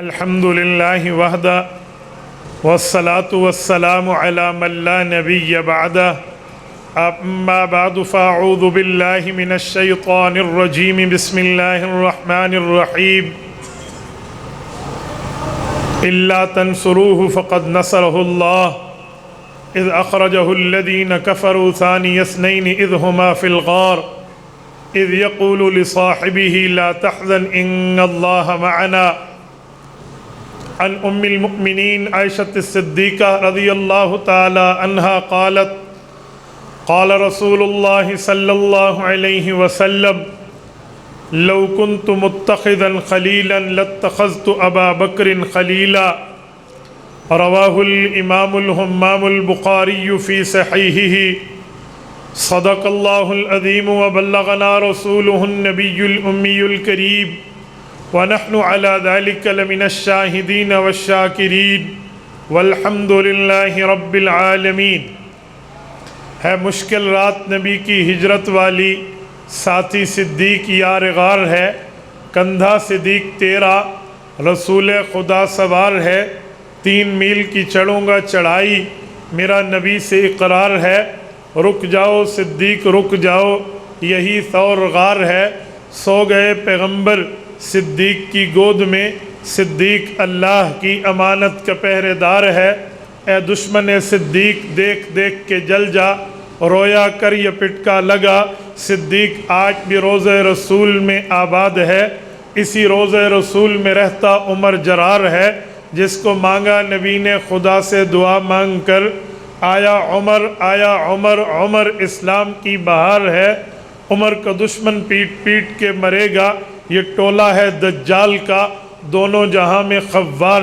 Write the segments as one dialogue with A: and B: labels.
A: الحمد للہ وحدہ والصلاة والسلام علی من لا نبی بعدہ اما بعد فاعوذ باللہ من الشیطان الرجیم بسم اللہ الرحمن الرحیم الا تنصروه فقد نصره اللہ اذ اخرجہ الذین کفروا ثانی اثنین اذ ہما فی الغار اذ یقول لصاحبہ لا تحزن ان اللہ معنا عن ام المؤمنین عائشة الصدیقہ رضی اللہ تعالی عنہا قالت قال رسول اللہ صلی اللہ علیہ وسلم لو كنت متخذا خلیلا لاتخذت ابا بکر خلیلا رواہ الامام الہمام البخاری فی صحیحہ صدق اللہ العظیم وبلغنا رسولہ النبی الأمی الکریم ونحن على ذلك لمن الشاہدین والشاکرین والحمد للہ رب العالمین۔ ہے مشکل رات نبی کی ہجرت والی، ساتھی صدیق یار غار ہے، کندھا صدیق تیرا رسول خدا سوار ہے، 3 میل کی چڑھوں گا چڑھائی میرا نبی سے اقرار ہے، رک جاؤ صدیق رک جاؤ یہی ثور غار ہے، سو گئے پیغمبر صدیق کی گود میں، صدیق اللہ کی امانت کا پہرے دار ہے، اے دشمن صدیق دیکھ دیکھ کے جل جا، رویا کر یہ پٹکا لگا، صدیق آج بھی روضہ رسول میں آباد ہے، اسی روضہ رسول میں رہتا عمر جرار ہے، جس کو مانگا نبی نے خدا سے دعا مانگ کر، آیا عمر عمر اسلام کی بہار ہے، عمر کا دشمن پیٹ پیٹ کے مرے گا، یہ ٹولہ ہے دجال کا دونوں جہاں میں خوار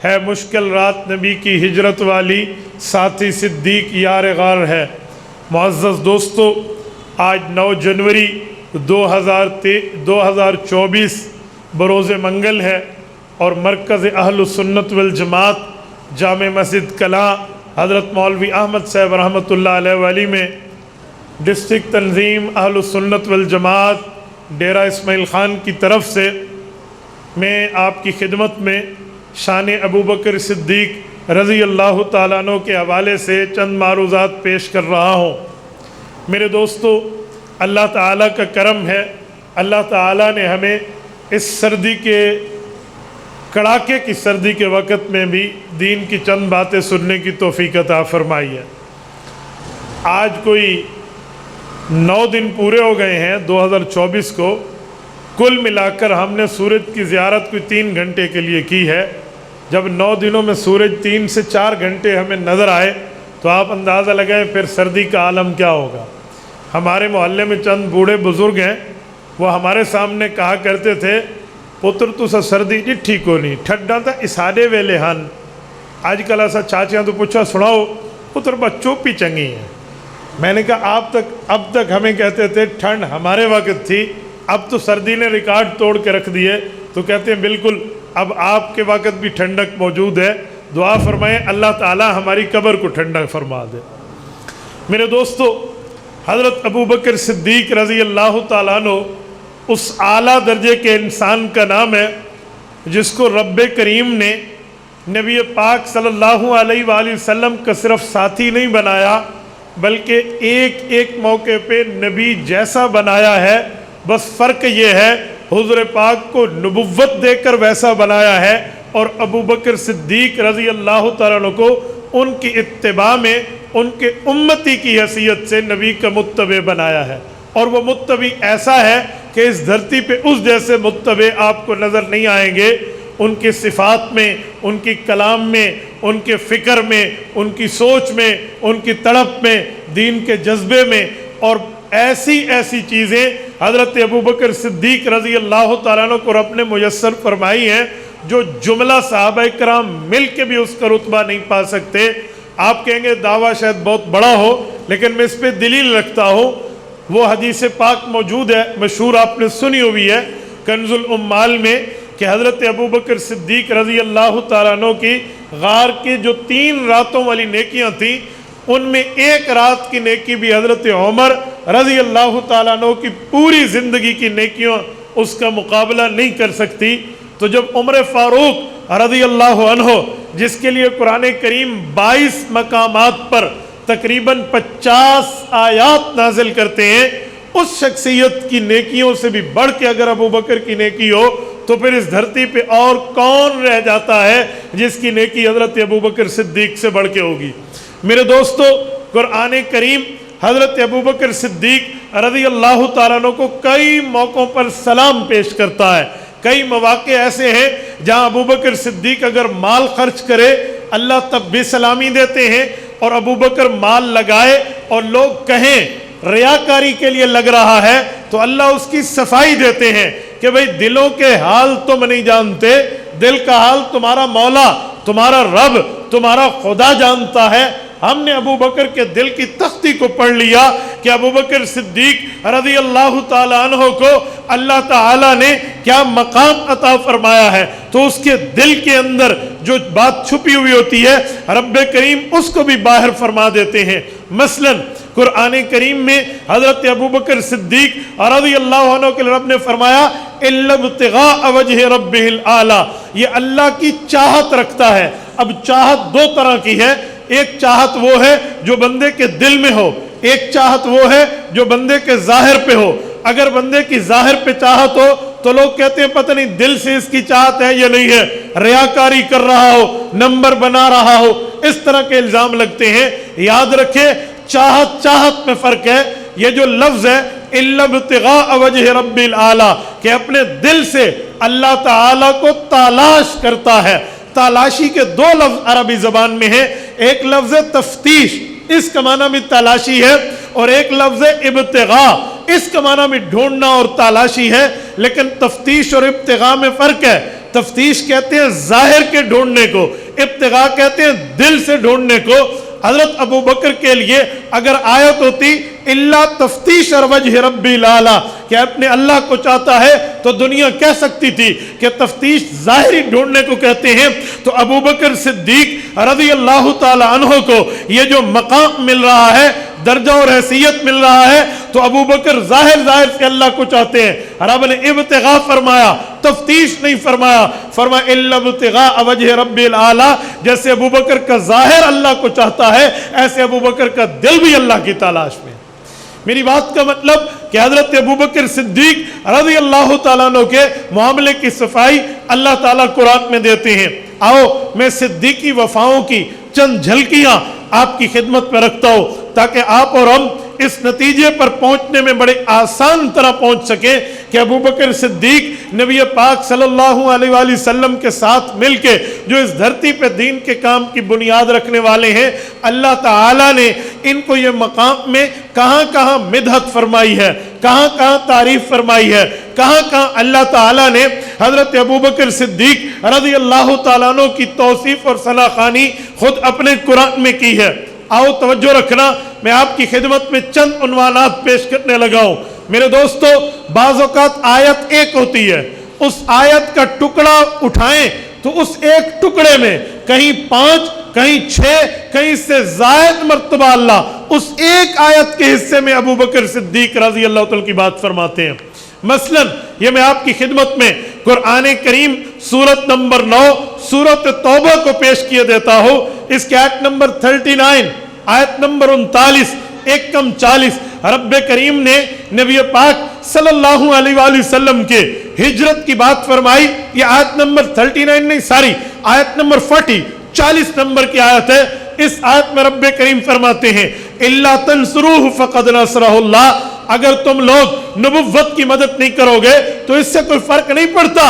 A: ہے مشکل رات نبی کی ہجرت والی، ساتھی صدیق یار غار ہے۔ معزز دوستو، آج 9 جنوری 2024 بروز منگل ہے اور مرکز اہل سنت والجماعت جامع مسجد کلاں حضرت مولوی احمد صاحب رحمۃ اللہ علیہ ولی میں ڈسٹرکٹ تنظیم اہل سنت والجماعت ڈیرہ اسماعیل خان کی طرف سے میں آپ کی خدمت میں شان ابو بکر صدیق رضی اللہ تعالیٰ عنہ کے حوالے سے چند معروضات پیش کر رہا ہوں۔ میرے دوستو، اللہ تعالیٰ کا کرم ہے، اللہ تعالیٰ نے ہمیں اس سردی کے کڑاکے کی سردی کے وقت میں بھی دین کی چند باتیں سننے کی توفیق عطا فرمائی ہے۔ آج کوئی 9 دن پورے ہو گئے ہیں 2024 کو، کل ملا کر ہم نے سورج کی زیارت کوئی 3 گھنٹے کے لیے کی ہے۔ جب 9 دنوں میں سورج 3 سے 4 گھنٹے ہمیں نظر آئے تو آپ اندازہ لگائیں پھر سردی کا عالم کیا ہوگا۔ ہمارے محلے میں چند بوڑھے بزرگ ہیں، وہ ہمارے سامنے کہا کرتے تھے پتر تو سا سردی جی ٹھیک ہو نہیں ٹھڈا تھا اسادے ویلے ہن، آج کل ایسا چاچیاں تو پوچھا سناؤ پتر بچوں پی چنگی ہیں۔ میں نے کہا اب تک ہمیں کہتے تھے ٹھنڈ ہمارے وقت تھی، اب تو سردی نے ریکارڈ توڑ کے رکھ دیے، تو کہتے ہیں بالکل اب آپ کے وقت بھی ٹھنڈک موجود ہے، دعا فرمائیں اللہ تعالی ہماری قبر کو ٹھنڈا فرما دے۔ میرے دوستو، حضرت ابو بکر صدیق رضی اللہ تعالیٰ عنہ اس اعلیٰ درجے کے انسان کا نام ہے جس کو رب کریم نے نبی پاک صلی اللہ علیہ وآلہ وسلم کا صرف ساتھی نہیں بنایا بلکہ ایک موقع پہ نبی جیسا بنایا ہے، بس فرق یہ ہے حضور پاک کو نبوت دے کر ویسا بنایا ہے، اور ابو بکر صدیق رضی اللہ تعالیٰ عنہ کو ان کی اتباع میں ان کے امتی کی حیثیت سے نبی کا متبع بنایا ہے، اور وہ متبع ایسا ہے کہ اس دھرتی پہ اس جیسے متبع آپ کو نظر نہیں آئیں گے۔ ان کی صفات میں، ان کی کلام میں، ان کے فکر میں، ان کی سوچ میں، ان کی تڑپ میں، دین کے جذبے میں، اور ایسی چیزیں حضرت ابو بکر صدیق رضی اللہ تعالیٰ عنہ کو رب نے میسر فرمائی ہیں جو جملہ صحابہ کرام مل کے بھی اس کا رتبہ نہیں پا سکتے۔ آپ کہیں گے دعویٰ شاید بہت بڑا ہو، لیکن میں اس پہ دلیل رکھتا ہوں۔ وہ حدیث پاک موجود ہے، مشہور آپ نے سنی ہوئی ہے کنز الامال میں، کہ حضرت ابو بکر صدیق رضی اللہ تعالیٰ عنہ کی غار کی جو 3 راتوں والی نیکیاں تھیں، ان میں 1 رات کی نیکی بھی حضرت عمر رضی اللہ تعالیٰ عنہ کی پوری زندگی کی نیکیوں اس کا مقابلہ نہیں کر سکتی۔ تو جب عمر فاروق رضی اللہ عنہ، جس کے لیے قرآن کریم 22 مقامات پر تقریباً 50 آیات نازل کرتے ہیں، اس شخصیت کی نیکیوں سے بھی بڑھ کے اگر ابو بکر کی نیکی ہو تو پھر اس دھرتی پہ اور کون رہ جاتا ہے جس کی نیکی حضرت ابو بکر صدیق سے بڑھ کے ہوگی؟ میرے دوستو، قرآن کریم حضرت ابو بکر صدیق رضی اللہ تعالیٰ عنہ کو کئی موقعوں پر سلام پیش کرتا ہے۔ کئی مواقع ایسے ہیں جہاں ابو بکر صدیق اگر مال خرچ کرے اللہ تب بھی سلامی دیتے ہیں، اور ابو بکر مال لگائے اور لوگ کہیں ریاکاری کے لیے لگ رہا ہے تو اللہ اس کی صفائی دیتے ہیں کہ بھئی دلوں کے حال تم نہیں جانتے، دل کا حال تمہارا مولا، تمہارا رب، تمہارا خدا جانتا ہے۔ ہم نے ابو بکر کے دل کی تختی کو پڑھ لیا کہ ابو بکر صدیق رضی اللہ تعالیٰ عنہ کو اللہ تعالیٰ نے کیا مقام عطا فرمایا ہے، تو اس کے دل کے اندر جو بات چھپی ہوئی ہوتی ہے رب کریم اس کو بھی باہر فرما دیتے ہیں۔ مثلا قرآن کریم میں حضرت ابو بکر صدیق رضی اللہ عنہ کے رب نے فرمایا اِلَّا ابْتِغَاءَ وَجْهِ رَبِّهِ الْأَعْلَىٰ، یہ اللہ کی چاہت رکھتا ہے۔ اب چاہت دو طرح کی ہے، ایک چاہت وہ ہے جو بندے کے دل میں ہو، ایک چاہت وہ ہے جو بندے کے ظاہر پہ ہو۔ اگر بندے کی ظاہر پہ چاہت ہو تو لوگ کہتے ہیں پتہ نہیں دل سے اس کی چاہت ہے یا نہیں ہے، ریاکاری کر رہا ہو، نمبر بنا رہا ہو، اس طرح کے الزام لگتے ہیں۔ یاد رکھے چاہت میں فرق ہے۔ یہ جو لفظ ہے اِلَّا ابْتِغَاءَ وَجْهِ رَبِّ الْأَعْلَىٰ کہ اپنے دل سے اللہ تعالیٰ کو تلاش کرتا ہے۔ تلاشی کے دو لفظ عربی زبان میں ہیں، ایک لفظ تفتیش، اس کا معنی بھی تلاشی ہے، اور ایک لفظ ابتغاء، اس کا معنی بھی ڈھونڈنا اور تلاشی ہے۔ لیکن تفتیش اور ابتغاء میں فرق ہے۔ تفتیش کہتے ہیں ظاہر کے ڈھونڈنے کو، ابتغاء کہتے ہیں دل سے ڈھونڈنے کو۔ حضرت ابو بکر کے لیے اگر آیت ہوتی اِلَّا تفتیش وجہ ربی الْأَعْلَىٰ کہ اپنے اللہ کو چاہتا ہے تو دنیا کہہ سکتی تھی کہ تفتیش ظاہری ڈھونڈنے کو کہتے ہیں، تو ابو بکر صدیق رضی اللہ تعالی عنہ کو یہ جو مقام مل رہا ہے، درجہ اور حیثیت مل رہا ہے، تو ابو بکر ظاہر سے اللہ کو چاہتے ہیں۔ رب نے ابتغاء فرمایا، تفتیش نہیں فرمایا، فرمایا اِلَّا ابْتِغَاءَ وَجْهِ رَبِّ الْأَعْلَىٰ۔ جیسے ابو بکر کا ظاہر اللہ کو چاہتا ہے، ایسے ابو بکر کا دل بھی اللہ کی تلاش میں۔ میری بات کا مطلب کہ حضرت ابو بکر صدیق رضی اللہ تعالیٰ عنہ کے معاملے کی صفائی اللہ تعالیٰ قرآن میں دیتے ہیں۔ آؤ میں صدیقی وفاؤں کی چند جھلکیاں آپ کی خدمت میں رکھتا ہوں تاکہ آپ اور ہم اس نتیجے پر پہنچنے میں بڑے آسان طرح پہنچ سکیں کہ ابو بکر صدیق نبی پاک صلی اللہ علیہ وآلہ وسلم کے ساتھ مل کے جو اس دھرتی پہ دین کے کام کی بنیاد رکھنے والے ہیں، اللہ تعالیٰ نے ان کو یہ مقام میں کہاں کہاں مدحت فرمائی ہے، کہاں کہاں تعریف فرمائی ہے، کہاں کہاں اللہ تعالیٰ نے حضرت ابو بکر صدیق رضی اللہ تعالیٰ عنہ کی توصیف اور ثناخوانی خود اپنے قرآن میں کی ہے۔ آؤ توجہ رکھنا، میں آپ کی خدمت میں چند عنوانات پیش کرنے لگا ہوں۔ میرے دوستو، بعض اوقات آیت ایک ہوتی ہے، اس آیت کا ٹکڑا اٹھائیں تو اس ایک ٹکڑے میں کہیں 5 کہیں 6 کہیں سے زائد مرتبہ اللہ اس ایک آیت کے حصے میں ابو بکر صدیق رضی اللہ تعالیٰ کی بات فرماتے ہیں۔ مثلا یہ میں آپ کی خدمت میں قرآن کریم سورت نمبر 9 سورت توبہ کو پیش کیے دیتا ہوں۔ اس کے آیت نمبر 39 آیت نمبر 39 ایک کم 40 رب کریم نے نبی پاک صلی اللہ علیہ وآلہ وسلم کے ہجرت کی بات فرمائی۔ یہ آیت نمبر 39 نہیں، ساری آیت نمبر 40 نمبر کی آیت ہے۔ اس آیت میں رب کریم فرماتے ہیں اِلَّا تَنْصُرُوهُ فَقَدْ نَصَرَهُ اللَّهُ، اگر تم لوگ نبوت کی مدد نہیں کرو گے تو اس سے کوئی فرق نہیں پڑتا،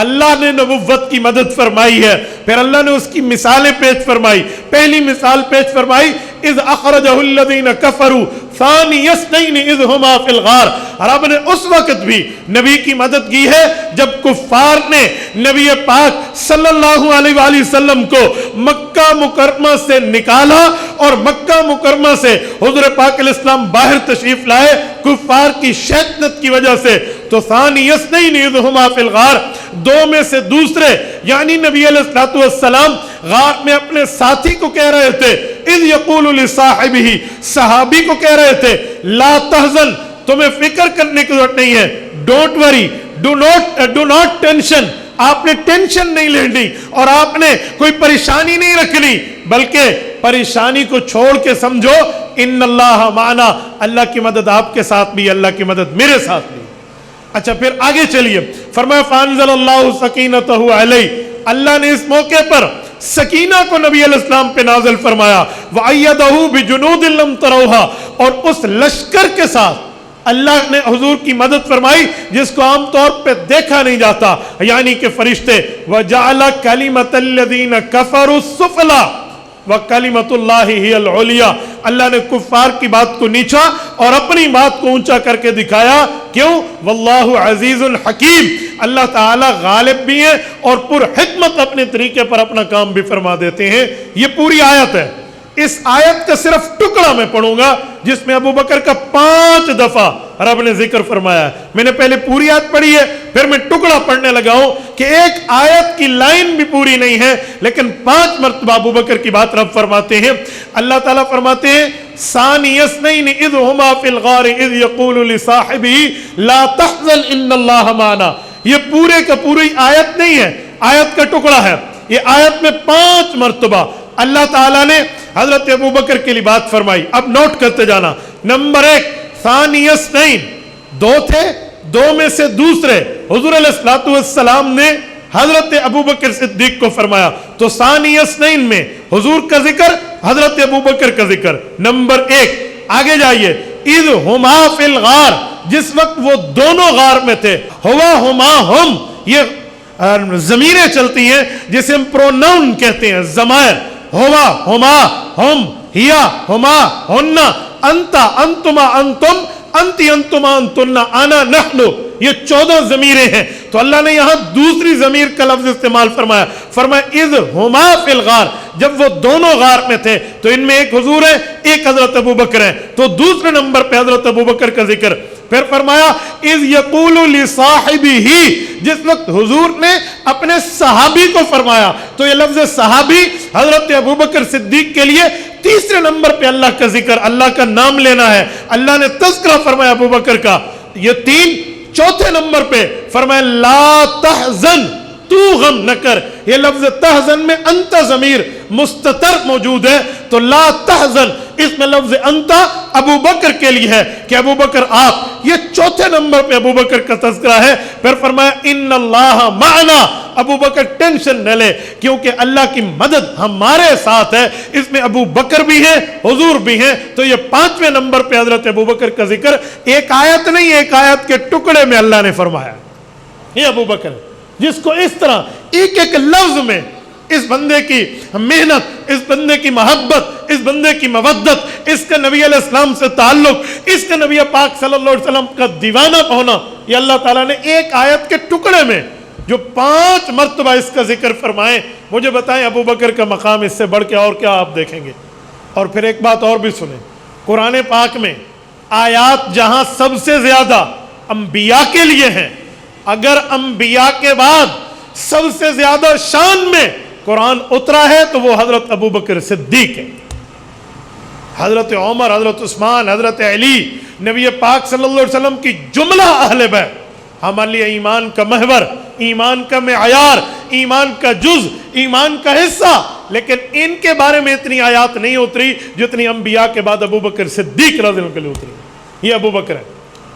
A: اللہ نے نبوت کی مدد فرمائی ہے۔ پھر اللہ نے اس کی مثالیں پیش فرمائی۔ پہلی مثال پیش فرمائی اِذْ أَخْرَجَهُ الَّذِينَ كَفَرُوا ثَانِيَ اثْنَيْنِ إِذْ هُمَا فِي الْغَارِ، رب نے اس وقت بھی نبی کی مدد کی ہے جب کفار نے نبی پاک صلی اللہ علیہ وآلہ وسلم کو مکہ مکرمہ سے نکالا اور مکہ مکرمہ سے حضور پاک علیہ السلام باہر تشریف لائے کفار کی شیطنت کی وجہ سے، تو ثانی اثنین اذ ہما فی الغار، دو میں سے دوسرے یعنی نبی علیہ السلام غار میں اپنے ساتھی کو کہہ رہے تھے، اذ یقول لصاحبہ، صحابی کو کہہ رہے تھے لا تحزن، تمہیں فکر کرنے کی ضرورت نہیں ہے، don't worry, do not tension, آپ نے ٹینشن نہیں لینی اور آپ نے کوئی پریشانی نہیں رکھنی، بلکہ پریشانی کو چھوڑ کے سمجھو ان اللہ معنا، اللہ کی مدد آپ کے ساتھ بھی، اللہ کی مدد میرے ساتھ بھی۔ اچھا پھر آگے چلیے، فرمایا فانزل اللہ سکینتہ علیہ، اللہ نے اس موقع پر سکینہ کو نبی علیہ السلام پہ نازل فرمایا، وَأَيَّدَهُ بِجُنُودٍ لَمْ تَرَوْهَا، اور اس لشکر کے ساتھ اللہ نے حضور کی مدد فرمائی جس کو عام طور پہ دیکھا نہیں جاتا، یعنی کہ فرشتے، وَجَعَلَ كَلِمَةَ الَّذِينَ كَفَرُوا السُّفْلَىٰ وَكَلِمَةُ اللَّهِ هِيَ الْعُلْيَا، اللہ نے کفار کی بات کو نیچا اور اپنی بات کو اونچا کر کے دکھایا، کیوں؟ واللہ عزیز الحکیم، اللہ تعالی غالب بھی ہیں اور پر حکمت اپنے طریقے پر اپنا کام بھی فرما دیتے ہیں۔ یہ پوری آیت ہے، اس آیت کا صرف ٹکڑا میں پڑھوں گا جس میں ابو بکر کا 5 دفعہ رب نے ذکر فرمایا ہے۔ میں نے پہلے پوری آیت پڑھی ہے، پھر میں ٹکڑا پڑھنے لگا ہوں کہ ایک آیت کی لائن بھی پوری نہیں ہے، لیکن 5 مرتبہ ابو بکر کی بات رب فرماتے ہیں۔ اللہ تعالیٰ فرماتے ہیں ثانی اثنین اذ ہما فی الغار اذ یقول لصاحبہ لا تحزن ان اللہ معنا، یہ پورے کا پوری آیت نہیں ہے، آیت کا ٹکڑا ہے۔ یہ آیت میں 5 مرتبہ اللہ تعالیٰ نے حضرت ابو بکر کے لیے بات فرمائی۔ اب نوٹ کرتے جانا، نمبر 1 ثانی اثنین، 2 تھے، 2 میں سے دوسرے حضور علیہ السلام نے حضرت ابو بکر صدیق کو فرمایا، تو ثانی اثنین میں حضور کا ذکر، حضرت ابو بکر کا ذکر۔ نمبر 1 آگے جائیے، اذ ہما فی الغار، جس وقت وہ دونوں غار میں تھے، ہوا ہما ہم، یہ ضمیریں چلتی ہیں جسے ہم پروناؤن کہتے ہیں، ضمائر، ہوا ہما ہم، ہیا ہما ہننا، انتا انتما انتم، انتی انتما انتنا، انا نحنو، یہ 14 ضمیریں ہیں۔ تو اللہ نے یہاں دوسری ضمیر کا لفظ استعمال فرمایا، فرمایا اذ ہما فی الغار، جب وہ دونوں غار میں تھے، تو ان میں ایک حضور ہے، ایک حضرت ابو بکر ہے، تو دوسرے نمبر پہ حضرت ابو بکر کا ذکر۔ پھر فرمایا اذ یقول لصاحبہ، جس وقت حضور نے اپنے صحابی کو فرمایا، تو یہ لفظ صحابی حضرت ابو بکر صدیق کے لیے تیسرے نمبر پہ اللہ کا ذکر، اللہ کا نام لینا ہے، اللہ نے تذکرہ فرمایا ابو بکر کا، یہ 3۔ چوتھے نمبر پہ فرمایا لا تحزن، تو غم نہ کر، یہ لفظ تحزن میں انت ضمیر مستتر موجود ہے، تو لا تحزن اس میں لفظ انت ابو بکر کے لیے ہے کہ ابو بکر آپ، یہ چوتھے نمبر پہ ابو بکر کا تذکرہ ہے۔ پھر فرمایا ان اللہ معنا، ابو بکر ٹینشن نہ لے کیونکہ اللہ کی مدد ہمارے ساتھ ہے، اس میں ابو بکر بھی ہیں، حضور بھی ہیں۔ تو یہ 5ویں نمبر پہ حضرت ابو بکر کا ذکر، ایک آیت نہیں، ایک آیت کے ٹکڑے میں اللہ نے فرمایا، یہ ابو بکر جس کو اس طرح ایک ایک لفظ میں اس بندے کی محنت، اس بندے کی محبت، اس بندے کی مودت، اس کا نبی علیہ السلام سے تعلق، اس کا نبی پاک صلی اللہ علیہ وسلم کا دیوانہ ہونا، یہ اللہ تعالیٰ نے ایک آیت کے ٹکڑے میں جو 5 مرتبہ اس کا ذکر فرمائے۔ مجھے بتائیں ابو بکر کا مقام اس سے بڑھ کے اور کیا آپ دیکھیں گے؟ اور پھر ایک بات اور بھی سنیں، قرآن پاک میں آیات جہاں سب سے زیادہ انبیاء کے لیے ہیں، اگر انبیاء کے بعد سب سے زیادہ شان میں قرآن اترا ہے تو وہ حضرت ابو بکر صدیق ہے، حضرت عمر، حضرت عثمان، حضرت علی، نبی پاک صلی اللہ علیہ وسلم کی جملہ اہل بیت ہمارے لیے ایمان کا محور، ایمان کا معیار، ایمان کا جز، ایمان کا حصہ، لیکن ان کے بارے میں اتنی آیات نہیں اتری جتنی انبیاء کے بعد ابو بکر صدیق رضی اللہ عنہ کے لیے اتری، یہ ابو بکر ہے۔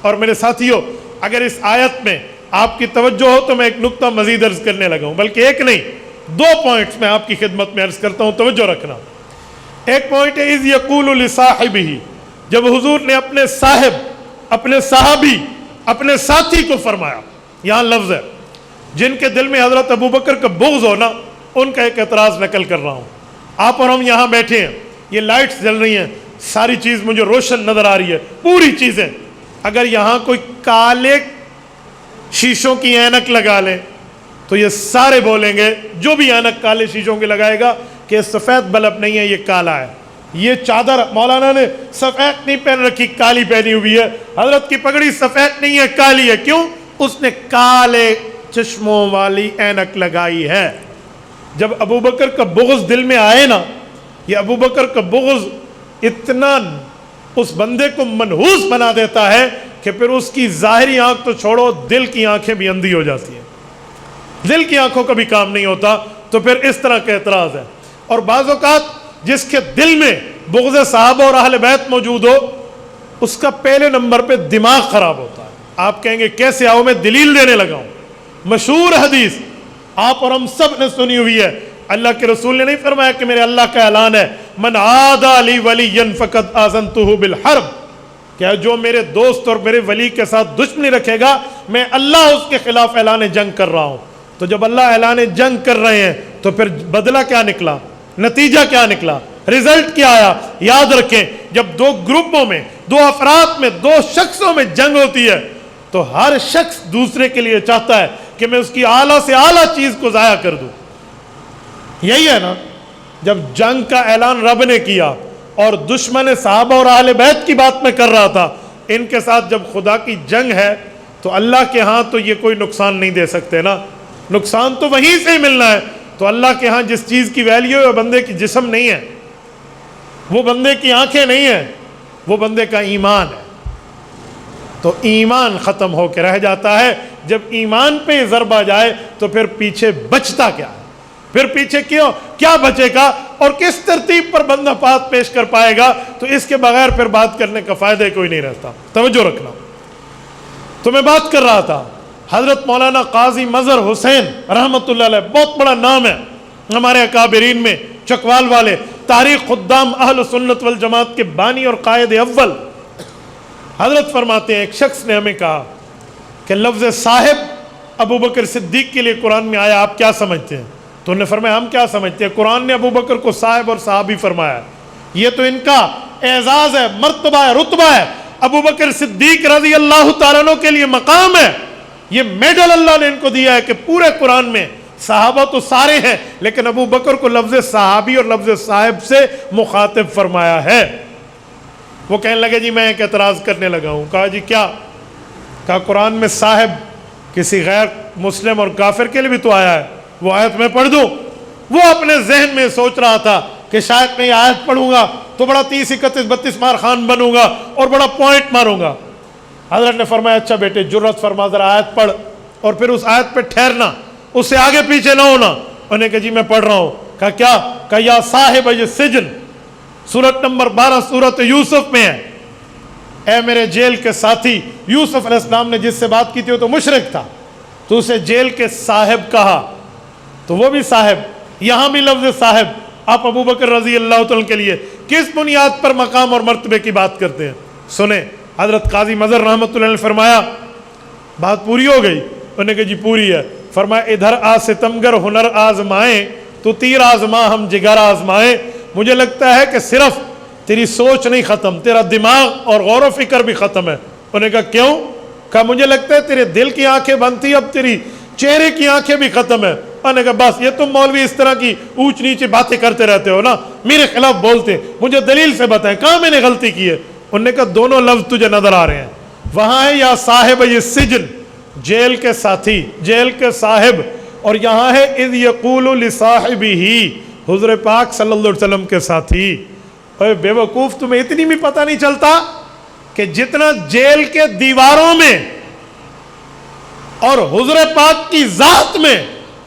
A: اور میرے ساتھیوں، اگر اس آیت میں آپ کی توجہ ہو تو میں ایک نقطہ مزید عرض کرنے لگا ہوں، بلکہ ایک نہیں 2 پوائنٹس میں آپ کی خدمت میں عرض کرتا ہوں، توجہ رکھنا۔ ایک پوائنٹ ہے اذ یقول لصاحبہ، جب حضور نے اپنے صاحب، اپنے صحابی، اپنے ساتھی کو فرمایا، یہاں لفظ ہے جن کے دل میں حضرت ابو بکر کا بغض ہونا، ان کا ایک اعتراض نقل کر رہا ہوں۔ آپ اور ہم یہاں بیٹھے ہیں، یہ لائٹس جل رہی ہیں، ساری چیز مجھے روشن نظر آ رہی ہے، پوری چیزیں، اگر یہاں کوئی کالے شیشوں کی اینک لگا لیں تو یہ سارے بولیں گے، جو بھی اینک کالے شیشوں کی لگائے گا، کہ سفید بلب نہیں ہے، یہ کالا ہے۔ یہ چادر مولانا نے سفید نہیں پہن رکھی، کالی پہنی ہوئی ہے، حضرت کی پگڑی سفید نہیں ہے، کالی ہے، کیوں؟ اس نے کالے چشموں والی اینک لگائی ہے۔ جب ابو بکر کا بغض دل میں آئے نا، یہ ابو بکر کا بغض اتنا اس بندے کو منحوس بنا دیتا ہے کہ پھر اس کی ظاہری آنکھ تو چھوڑو، دل کی آنکھیں بھی اندھی ہو جاتی ہیں۔ دل کی آنکھوں کا بھی کام نہیں ہوتا، تو پھر اس طرح کا اعتراض ہے۔ اور بعض اوقات جس کے دل میں بغض صحابہ اور اہل بیت موجود ہو، اس کا پہلے نمبر پہ دماغ خراب ہوتا ہے۔ آپ کہیں گے کیسے؟ آؤ میں دلیل دینے لگا ہوں۔ مشہور حدیث آپ اور ہم سب نے سنی ہوئی ہے، اللہ کے رسول نے نہیں فرمایا کہ میرے اللہ کا اعلان ہے، من عادى لي وليا فقد آذنته بالحرب، کیا جو میرے دوست اور میرے ولی کے ساتھ دشمنی رکھے گا، میں اللہ اس کے خلاف اعلان جنگ کر رہا ہوں۔ تو جب اللہ اعلان جنگ کر رہے ہیں تو پھر بدلہ کیا نکلا، نتیجہ کیا نکلا، رزلٹ کیا آیا؟ یاد رکھیں، جب دو گروپوں میں، دو افراد میں، دو شخصوں میں جنگ ہوتی ہے تو ہر شخص دوسرے کے لیے چاہتا ہے کہ میں اس کی اعلیٰ سے اعلیٰ چیز کو ضائع کر دوں۔ یہی ہے نا، جب جنگ کا اعلان رب نے کیا اور دشمن صحابہ اور اہل بیت کی بات میں کر رہا تھا، ان کے ساتھ جب خدا کی جنگ ہے تو اللہ کے ہاں تو یہ کوئی نقصان نہیں دے سکتے نا، نقصان تو وہیں سے ہی ملنا ہے۔ تو اللہ کے ہاں جس چیز کی ویلیو ہے وہ بندے کی جسم نہیں ہے، وہ بندے کی آنکھیں نہیں ہیں، وہ بندے کا ایمان ہے۔ تو ایمان ختم ہو کے رہ جاتا ہے۔ جب ایمان پہ ضرب آ جائے تو پھر پیچھے بچتا کیا ہے؟ پھر پیچھے کیا بچے گا اور کس ترتیب پر بندہ بات پیش کر پائے گا؟ تو اس کے بغیر پھر بات کرنے کا فائدہ کوئی نہیں رہتا۔ توجہ رکھنا، تو میں بات کر رہا تھا حضرت مولانا قاضی مظہر حسین رحمۃ اللہ علیہ، بہت بڑا نام ہے ہمارے اکابرین میں، چکوال والے، تاریخ خدام اہل سنت والجماعت کے بانی اور قائد اول۔ حضرت فرماتے ہیں ایک شخص نے ہمیں کہا کہ لفظ صاحب ابو بکر صدیق کے لیے قرآن میں آیا، آپ کیا سمجھتے ہیں؟ تو انہوں نے فرمایا ہم کیا سمجھتے ہیں، قرآن نے ابو بکر کو صاحب اور صحابی فرمایا ہے، یہ تو ان کا اعزاز ہے، مرتبہ ہے، رتبہ ہے۔ ابو بکر صدیق رضی اللہ تعالیٰ عنہ کے لیے مقام ہے، یہ میڈل اللہ نے ان کو دیا ہے کہ پورے قرآن میں صحابہ تو سارے ہیں لیکن ابو بکر کو لفظ صحابی اور لفظ صاحب سے مخاطب فرمایا ہے۔ وہ کہنے لگے جی میں ایک اعتراض کرنے لگا ہوں۔ کہا جی کیا؟ کہا قرآن میں صاحب کسی غیر مسلم اور کافر کے لیے بھی تو آیا ہے، وہ آیت میں پڑھ دوں؟ وہ اپنے ذہن میں سوچ رہا تھا کہ شاید میں یہ آیت پڑھوں گا تو بڑا 30 31 32 مار خان بنوں گا اور بڑا پوائنٹ ماروں گا۔ حضرت نے فرمایا اچھا بیٹے جرت فرما ذرا آیت پڑھ، اور پھر اس آیت پہ ٹھہرنا، اس سے آگے پیچھے نہ ہونا۔ انہوں نے کہا جی میں پڑھ رہا ہوں۔ کہا کیا؟ کہا یا صاحب السجن، سورت نمبر 12 سورت یوسف میں ہے، اے میرے جیل کے ساتھی۔ یوسف علیہ السلام نے جس سے بات کی تھی وہ تو مشرک تھا، تو اسے جیل کے صاحب کہا، تو وہ بھی صاحب، یہاں بھی لفظ صاحب۔ آپ ابو بکر رضی اللہ تعالیٰ کے لیے کس بنیاد پر مقام اور مرتبے کی بات کرتے ہیں؟ سنیں، حضرت قاضی مظہر رحمۃ اللہ نے فرمایا بات پوری ہو گئی؟ انہوں نے کہا جی پوری ہے۔ فرمایا ادھر آ ستمگر ہنر آزمائیں تو تیر آزما ہم جگر آزمائیں۔ مجھے لگتا ہے کہ صرف تیری سوچ نہیں ختم، تیرا دماغ اور غور و فکر بھی ختم ہے۔ انہوں نے کہا کیوں؟ کہا مجھے لگتا ہے تیرے دل کی آنکھیں بند تھی، اب تیری چہرے کی آنکھیں بھی ختم ہے۔ انہوں نے کہا بس یہ تم مولوی اس طرح کی اونچ نیچے باتیں کرتے رہتے ہو نا، میرے خلاف بولتے، مجھے دلیل سے بتائیں کہاں میں نے غلطی کی ہے۔ انہوں نے کہا دونوں لفظ تجھے نظر آ رہے ہیں، وہاں ہے یا صاحب السجن، جیل کے ساتھی، جیل کے صاحب، اور یہاں ہے اذ یقول لصاحبہ، حضور پاک صلی اللہ علیہ وسلم کے ساتھی۔ اے بے وقوف، تمہیں اتنی بھی پتہ نہیں چلتا کہ جتنا جیل کے دیواروں میں اور حضور پاک کی ذات میں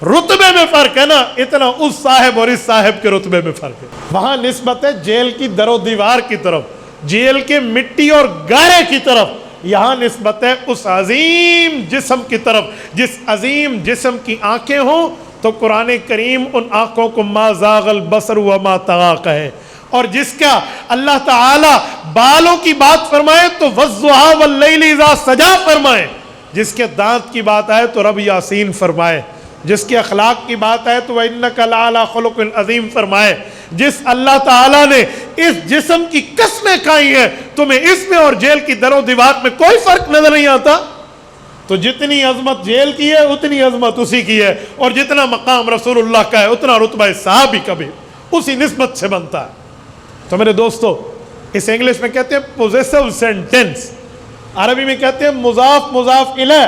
A: رتبے میں فرق ہے نا، اتنا اس صاحب اور اس صاحب کے رتبے میں فرق ہے۔ وہاں نسبت ہے جیل کی در و دیوار کی طرف، جیل کے مٹی اور گارے کی طرف، یہاں نسبت ہے اس عظیم جسم کی طرف، جس عظیم جسم کی آنکھیں ہوں تو قرآن کریم ان آنکھوں کو ما زاغ البصر وما طغی کہے، اور جس کا اللہ تعالی بالوں کی بات فرمائے تو والضحیٰ واللیل اذا سجا فرمائے، جس کے دانت کی بات آئے تو رب یاسین فرمائے، جس کے اخلاق کی بات آئے تو وَإِنَّكَ لَعَلَىٰ خُلُقٍ عَظِيمٍ فرمائے، جس اللہ تعالیٰ نے اس جسم کی قسمیں کھائی ہیں، تمہیں اس میں اور جیل کی در و دیوار میں کوئی فرق نظر نہیں آتا؟ تو جتنی عظمت جیل کی ہے اتنی عظمت اسی کی ہے، اور جتنا مقام رسول اللہ کا ہے اتنا رتبہ صحابی کا بھی اسی نسبت سے بنتا ہے۔ تو میرے دوستو، اس انگلش میں کہتے ہیں پوزیسو سینٹینس، عربی میں کہتے ہیں مضاف مضاف الیہ۔